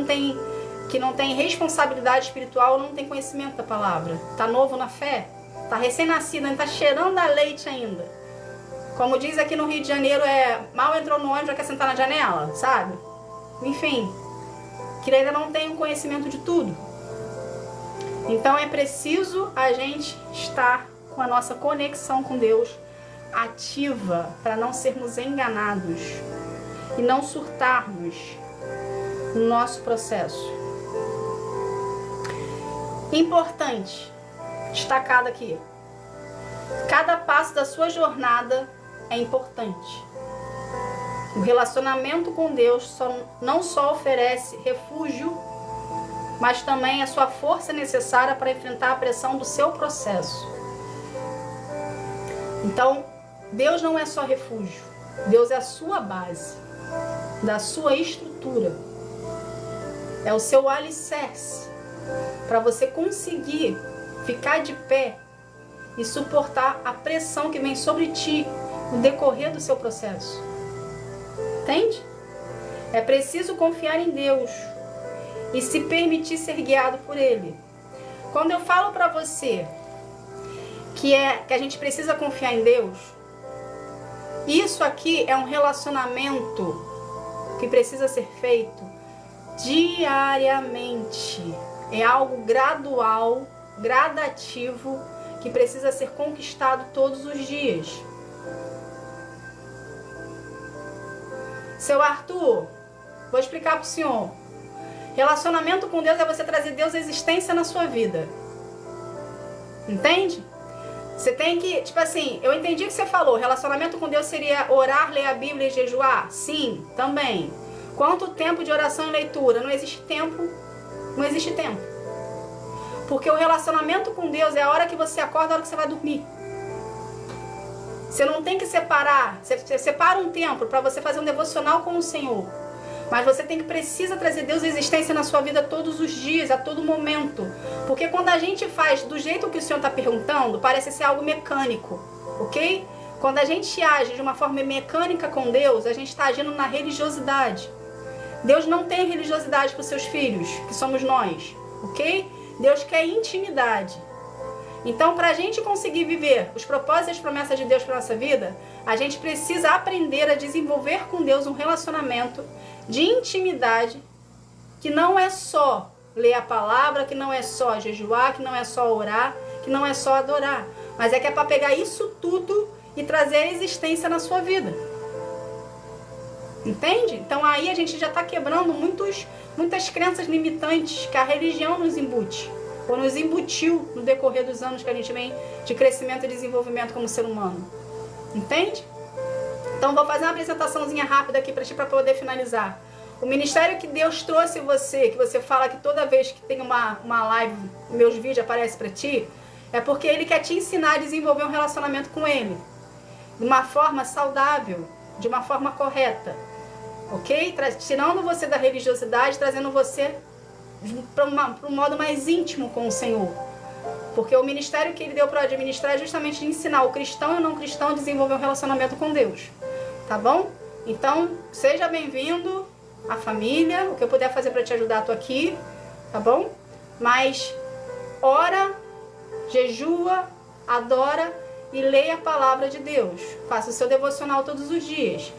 não têm responsabilidade espiritual ou não têm conhecimento da palavra. Tá novo na fé? Tá recém-nascido, ainda tá cheirando a leite ainda. Como diz aqui no Rio de Janeiro, mal entrou no ônibus, já quer sentar na janela, sabe? Enfim, que ainda não tem o conhecimento de tudo. Então é preciso a gente estar com a nossa conexão com Deus ativa para não sermos enganados e não surtarmos no nosso processo. Importante, destacado aqui, cada passo da sua jornada é importante. O relacionamento com Deus não só oferece refúgio, mas também a sua força necessária para enfrentar a pressão do seu processo. Então, Deus não é só refúgio. Deus é a sua base, da sua estrutura. É o seu alicerce para você conseguir ficar de pé e suportar a pressão que vem sobre ti no decorrer do seu processo. Entende? É preciso confiar em Deus e se permitir ser guiado por Ele. Quando eu falo para você que a gente precisa confiar em Deus, isso aqui é um relacionamento que precisa ser feito diariamente. É algo gradual, gradativo, que precisa ser conquistado todos os dias. Seu Arthur, vou explicar para o senhor. Relacionamento com Deus é você trazer Deus à existência na sua vida. Entende? Você tem que, tipo assim, eu entendi o que você falou. Relacionamento com Deus seria orar, ler a Bíblia e jejuar? Sim, também. Quanto tempo de oração e leitura? Não existe tempo. Não existe tempo. Porque o relacionamento com Deus é a hora que você acorda, a hora que você vai dormir. Você não tem que separar. Você separa um tempo para você fazer um devocional com o Senhor. Mas você precisa trazer Deus à existência na sua vida todos os dias, a todo momento. Porque quando a gente faz do jeito que o Senhor está perguntando, parece ser algo mecânico, ok? Quando a gente age de uma forma mecânica com Deus, a gente está agindo na religiosidade. Deus não tem religiosidade para os seus filhos, que somos nós, ok? Deus quer intimidade. Então, para a gente conseguir viver os propósitos e as promessas de Deus para a nossa vida, a gente precisa aprender a desenvolver com Deus um relacionamento de intimidade, que não é só ler a palavra, que não é só jejuar, que não é só orar, que não é só adorar, mas é que é para pegar isso tudo e trazer a existência na sua vida. Entende? Então aí a gente já está quebrando muitas crenças limitantes que a religião nos embute, ou nos embutiu no decorrer dos anos que a gente vem de crescimento e desenvolvimento como ser humano. Entende? Então vou fazer uma apresentaçãozinha rápida aqui para ti, para poder finalizar. O ministério que Deus trouxe você, que você fala que toda vez que tem uma live, meus vídeos aparecem para ti, é porque Ele quer te ensinar a desenvolver um relacionamento com Ele. De uma forma saudável, de uma forma correta. Ok? Tirando você da religiosidade, trazendo você para um modo mais íntimo com o Senhor. Porque o ministério que Ele deu para administrar é justamente de ensinar o cristão e o não cristão a desenvolver um relacionamento com Deus. Tá bom? Então, seja bem-vindo à família. O que eu puder fazer para te ajudar, estou aqui. Tá bom? Mas ora, jejua, adora e leia a palavra de Deus. Faça o seu devocional todos os dias.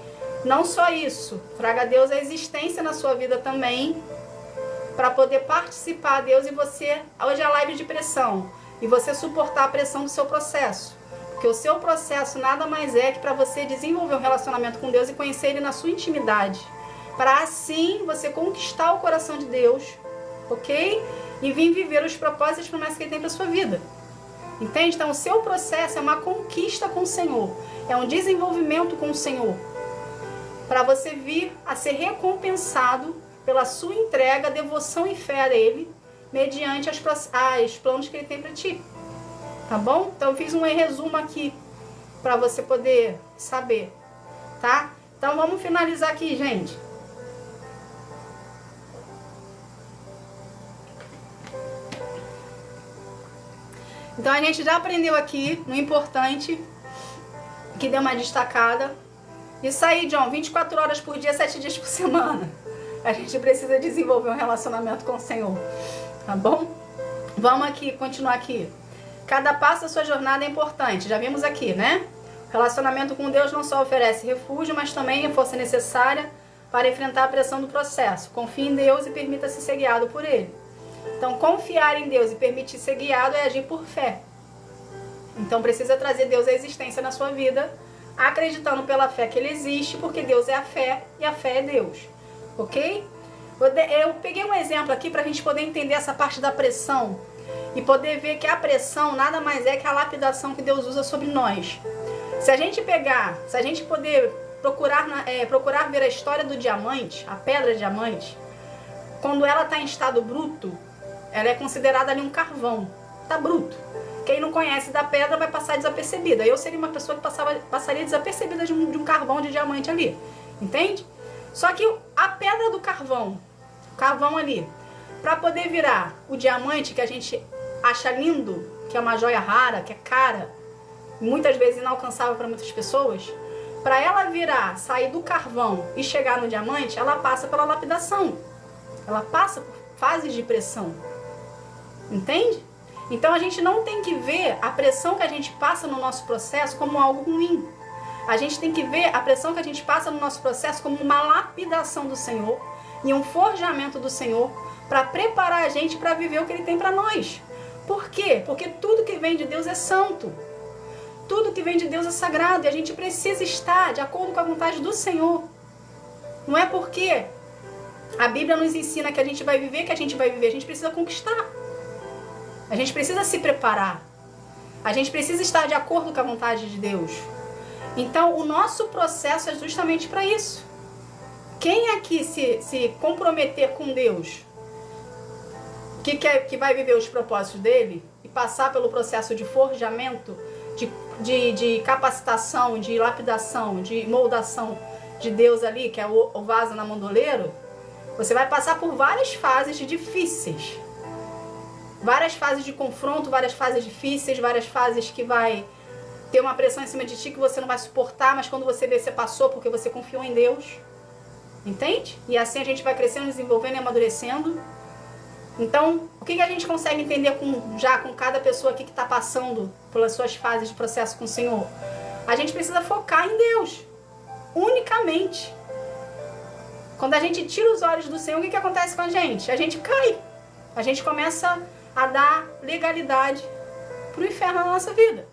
Não só isso, traga Deus à existência na sua vida também, para poder participar de Deus e você, hoje é a live de pressão, e você suportar a pressão do seu processo. Porque o seu processo nada mais é que para você desenvolver um relacionamento com Deus e conhecer Ele na sua intimidade. Para assim você conquistar o coração de Deus, ok? E vir viver os propósitos e as promessas que Ele tem para a sua vida. Entende? Então o seu processo é uma conquista com o Senhor, é um desenvolvimento com o Senhor, para você vir a ser recompensado pela sua entrega, devoção e fé a Ele, mediante os planos que Ele tem para ti. Tá bom? Então eu fiz um resumo aqui, para você poder saber, tá? Então vamos finalizar aqui, gente. Então a gente já aprendeu aqui, no importante, que deu uma destacada. Isso aí, John, 24 horas por dia, 7 dias por semana. A gente precisa desenvolver um relacionamento com o Senhor, tá bom? Vamos aqui, continuar aqui. Cada passo da sua jornada é importante, já vimos aqui, né? O relacionamento com Deus não só oferece refúgio, mas também a força necessária para enfrentar a pressão do processo. Confie em Deus e permita-se ser guiado por Ele. Então, confiar em Deus e permitir ser guiado é agir por fé. Então, precisa trazer Deus à existência na sua vida, acreditando pela fé que Ele existe, porque Deus é a fé e a fé é Deus. Ok? Eu peguei um exemplo aqui para a gente poder entender essa parte da pressão e poder ver que a pressão nada mais é que a lapidação que Deus usa sobre nós. Se a gente poder procurar ver a história do diamante, a pedra diamante, quando ela está em estado bruto, ela é considerada ali um carvão, tá bruto. Quem não conhece da pedra vai passar desapercebida. Eu seria uma pessoa que passaria desapercebida de um carvão de diamante ali, entende? Só que a pedra do carvão, o carvão ali, para poder virar o diamante que a gente acha lindo, que é uma joia rara, que é cara, muitas vezes inalcançável para muitas pessoas, para ela virar, sair do carvão e chegar no diamante, ela passa pela lapidação. Ela passa por fases de pressão. Entende? Então a gente não tem que ver a pressão que a gente passa no nosso processo como algo ruim. A gente tem que ver a pressão que a gente passa no nosso processo como uma lapidação do Senhor e um forjamento do Senhor para preparar a gente para viver o que Ele tem para nós. Por quê? Porque tudo que vem de Deus é santo. Tudo que vem de Deus é sagrado e a gente precisa estar de acordo com a vontade do Senhor. Não é porque a Bíblia nos ensina que a gente vai viver, a gente precisa conquistar. A gente precisa se preparar. A gente precisa estar de acordo com a vontade de Deus. Então, o nosso processo é justamente para isso. Quem aqui se comprometer com Deus, que vai viver os propósitos dele e passar pelo processo de forjamento, de capacitação, de lapidação, de moldação de Deus ali, que é o vaso na mão do oleiro, você vai passar por várias fases difíceis. Várias fases de confronto, várias fases difíceis, várias fases que vai ter uma pressão em cima de ti que você não vai suportar, mas quando você vê, você passou porque você confiou em Deus. Entende? E assim a gente vai crescendo, desenvolvendo e amadurecendo. Então, o que a gente consegue entender com cada pessoa aqui que está passando pelas suas fases de processo com o Senhor? A gente precisa focar em Deus, unicamente. Quando a gente tira os olhos do Senhor, o que acontece com a gente? A gente cai. A gente começa a dar legalidade para o inferno na nossa vida.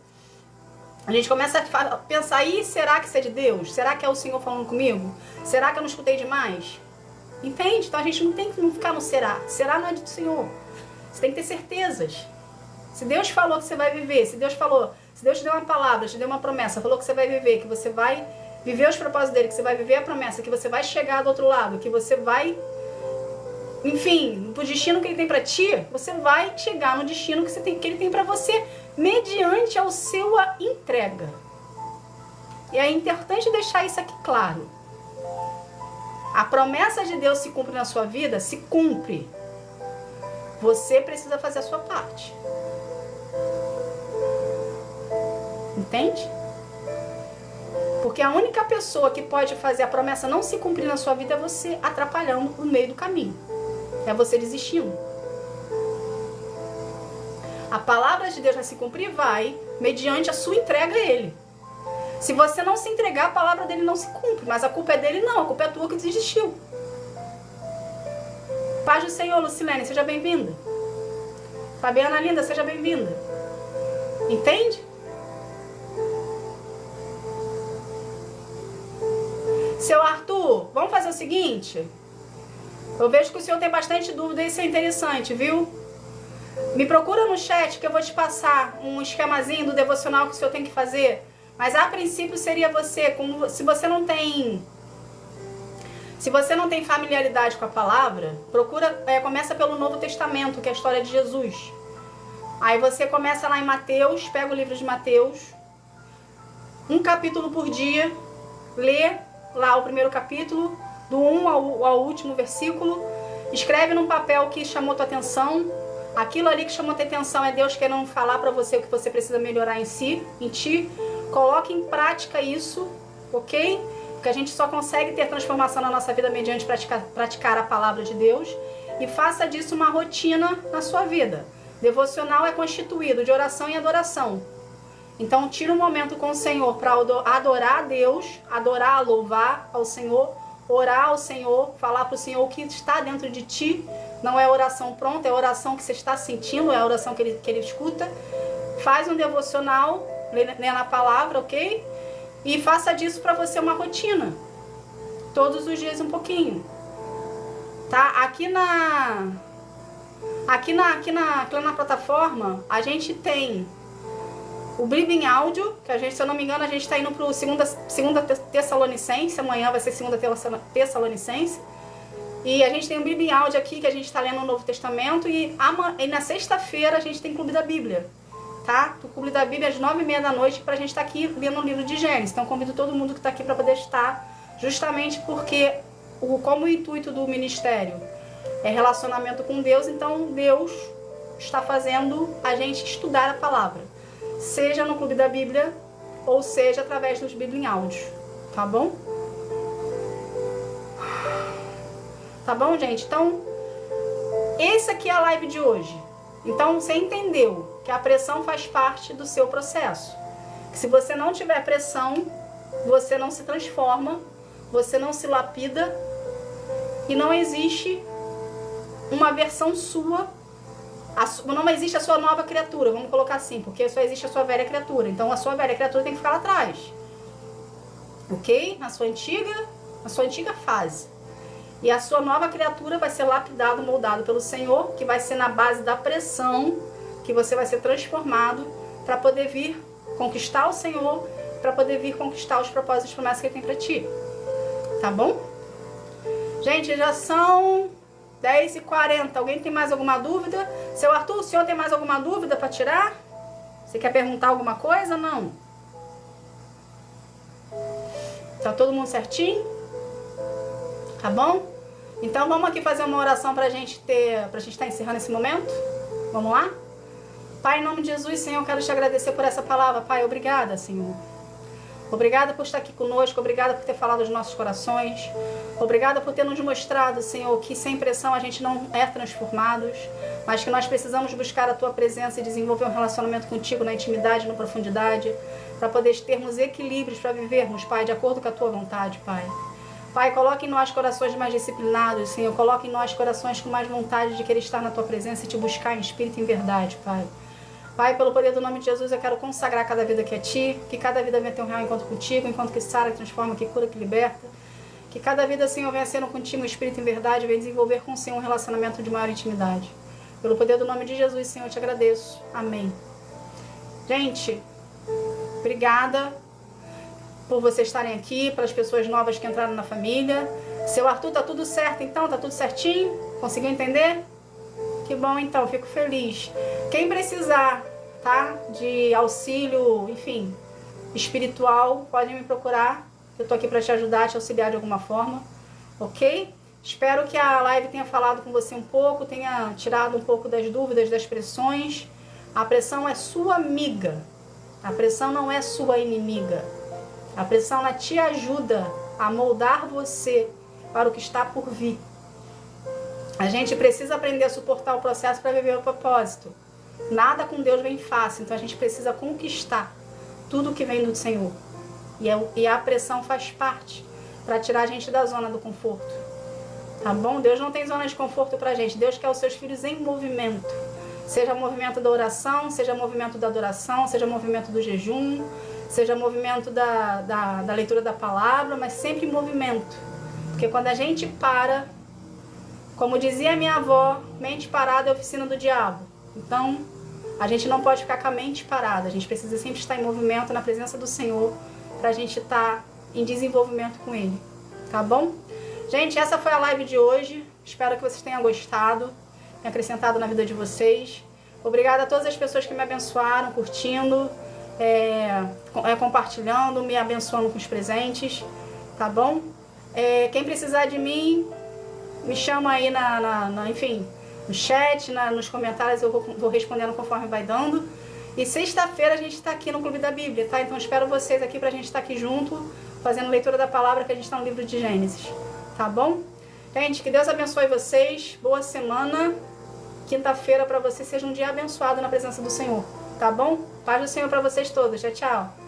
A gente começa a pensar, será que isso é de Deus? Será que é o Senhor falando comigo? Será que eu não escutei demais? Entende? Então a gente não tem que ficar no será. Será não é do Senhor. Você tem que ter certezas. Se Deus falou que você vai viver, se Deus te deu uma palavra, te deu uma promessa, falou que você vai viver, que você vai viver os propósitos dele, que você vai viver a promessa, que você vai chegar do outro lado, que você vai, enfim, pro destino que ele tem pra ti, você vai chegar no destino que ele tem pra você, mediante a sua entrega. E é importante deixar isso aqui claro. A promessa de Deus se cumpre na sua vida, se cumpre. Você precisa fazer a sua parte. Entende? Porque a única pessoa que pode fazer a promessa não se cumprir na sua vida é você atrapalhando no meio do caminho. É você desistindo. A palavra de Deus vai se cumprir, vai, mediante a sua entrega a Ele. Se você não se entregar, a palavra dele não se cumpre. Mas a culpa é dele não, a culpa é tua que desistiu. Paz do Senhor, Lucilene, seja bem-vinda. Fabiana linda, seja bem-vinda. Entende? Seu Arthur, vamos fazer o seguinte? Eu vejo que o senhor tem bastante dúvida e isso é interessante, viu? Me procura no chat que eu vou te passar um esquemazinho do devocional que o senhor tem que fazer. Mas a princípio seria você, se você não tem familiaridade com a palavra, começa pelo Novo Testamento, que é a história de Jesus. Aí você começa lá em Mateus, pega o livro de Mateus, um capítulo por dia, lê lá o primeiro capítulo, do 1 ao último versículo, escreve num papel que chamou tua atenção. Aquilo ali que chamou tua atenção é Deus querendo falar pra você o que você precisa melhorar em ti. Coloque em prática isso, ok? Porque a gente só consegue ter transformação na nossa vida mediante praticar a palavra de Deus. E faça disso uma rotina na sua vida. Devocional é constituído de oração e adoração. Então tira um momento com o Senhor para adorar a Deus, adorar, louvar ao Senhor, orar ao Senhor, falar para o Senhor o que está dentro de ti. Não é oração pronta, é oração que você está sentindo, é a oração que ele escuta. Faz um devocional, lê na palavra, ok? E faça disso para você uma rotina. Todos os dias um pouquinho. Tá? Aqui na plataforma, a gente tem o Bíblia em áudio, que a gente, se eu não me engano, a gente está indo para o segunda Tessalonicense, amanhã vai ser segunda Tessalonicense. E a gente tem o Bíblia em áudio aqui, que a gente está lendo o Novo Testamento, e na sexta-feira a gente tem Clube da Bíblia, tá? O Clube da Bíblia às 9h30 da noite, para a gente estar aqui lendo o livro de Gênesis. Então convido todo mundo que está aqui para poder estar, justamente porque como o intuito do ministério é relacionamento com Deus, então Deus está fazendo a gente estudar a palavra, seja no Clube da Bíblia ou seja através dos Bíblia em áudio, tá bom? Tá bom, gente? Então, esse aqui é a live de hoje. Então, você entendeu que a pressão faz parte do seu processo. Que se você não tiver pressão, você não se transforma, você não se lapida e não existe uma versão sua, não existe a sua nova criatura, vamos colocar assim, porque só existe a sua velha criatura. Então, a sua velha criatura tem que ficar lá atrás. Ok? Na sua antiga fase. E a sua nova criatura vai ser lapidado, moldado pelo Senhor, que vai ser na base da pressão, que você vai ser transformado para poder vir conquistar o Senhor, para poder vir conquistar os propósitos e promessas que Ele tem para ti. Tá bom? Gente, já são 10h40. Alguém tem mais alguma dúvida? Seu Arthur, o senhor tem mais alguma dúvida para tirar? Você quer perguntar alguma coisa? Não? Tá todo mundo certinho? Tá bom? Então vamos aqui fazer uma oração pra gente estar encerrando esse momento. Vamos lá? Pai, em nome de Jesus, Senhor, eu quero te agradecer por essa palavra. Pai, obrigada, Senhor. Obrigada por estar aqui conosco, obrigada por ter falado aos nossos corações. Obrigada por ter nos mostrado, Senhor, que sem pressão a gente não é transformados, mas que nós precisamos buscar a Tua presença e desenvolver um relacionamento contigo na intimidade, na profundidade, para poder termos equilíbrios, para vivermos, Pai, de acordo com a Tua vontade, Pai. Pai, coloque em nós corações mais disciplinados, Senhor. Coloque em nós corações com mais vontade de querer estar na Tua presença e Te buscar em espírito e em verdade, Pai. Pai, pelo poder do nome de Jesus, eu quero consagrar cada vida aqui a Ti, que cada vida venha ter um real encontro contigo, enquanto que sara, que transforma, que cura, que liberta. Que cada vida, Senhor, venha sendo contigo em espírito e em verdade, venha desenvolver com o Senhor um relacionamento de maior intimidade. Pelo poder do nome de Jesus, Senhor, eu te agradeço. Amém. Gente, obrigada por vocês estarem aqui, pelas pessoas novas que entraram na família. Seu Arthur, tá tudo certo então? Tá tudo certinho? Conseguiu entender? Que bom então, fico feliz. Quem precisar, tá? De auxílio, enfim, espiritual, pode me procurar. Eu tô aqui para te ajudar, te auxiliar de alguma forma, ok? Espero que a live tenha falado com você um pouco, tenha tirado um pouco das dúvidas, das pressões. A pressão é sua amiga. A pressão não é sua inimiga. A pressão ela te ajuda a moldar você para o que está por vir. A gente precisa aprender a suportar o processo para viver o propósito. Nada com Deus vem fácil, então a gente precisa conquistar tudo que vem do Senhor. E a pressão faz parte para tirar a gente da zona do conforto. Tá bom? Deus não tem zona de conforto pra gente. Deus quer os seus filhos em movimento. Seja movimento da oração, seja movimento da adoração, seja movimento do jejum, seja movimento da leitura da palavra, mas sempre em movimento. Porque quando a gente para, como dizia a minha avó, mente parada é a oficina do diabo. Então, a gente não pode ficar com a mente parada. A gente precisa sempre estar em movimento, na presença do Senhor, pra gente estar em desenvolvimento com Ele. Tá bom? Gente, essa foi a live de hoje. Espero que vocês tenham gostado, tenha acrescentado na vida de vocês. Obrigada a todas as pessoas que me abençoaram, curtindo, compartilhando, me abençoando com os presentes, tá bom? Quem precisar de mim, me chama aí enfim, no chat, nos comentários, eu vou respondendo conforme vai dando. E sexta-feira a gente está aqui no Clube da Bíblia, tá? Então espero vocês aqui pra gente estar aqui junto, fazendo leitura da palavra, que a gente está no livro de Gênesis, tá bom? Gente, que Deus abençoe vocês, boa semana. Quinta-feira para vocês seja um dia abençoado na presença do Senhor, tá bom? Paz do Senhor para vocês todos. Tchau, tchau.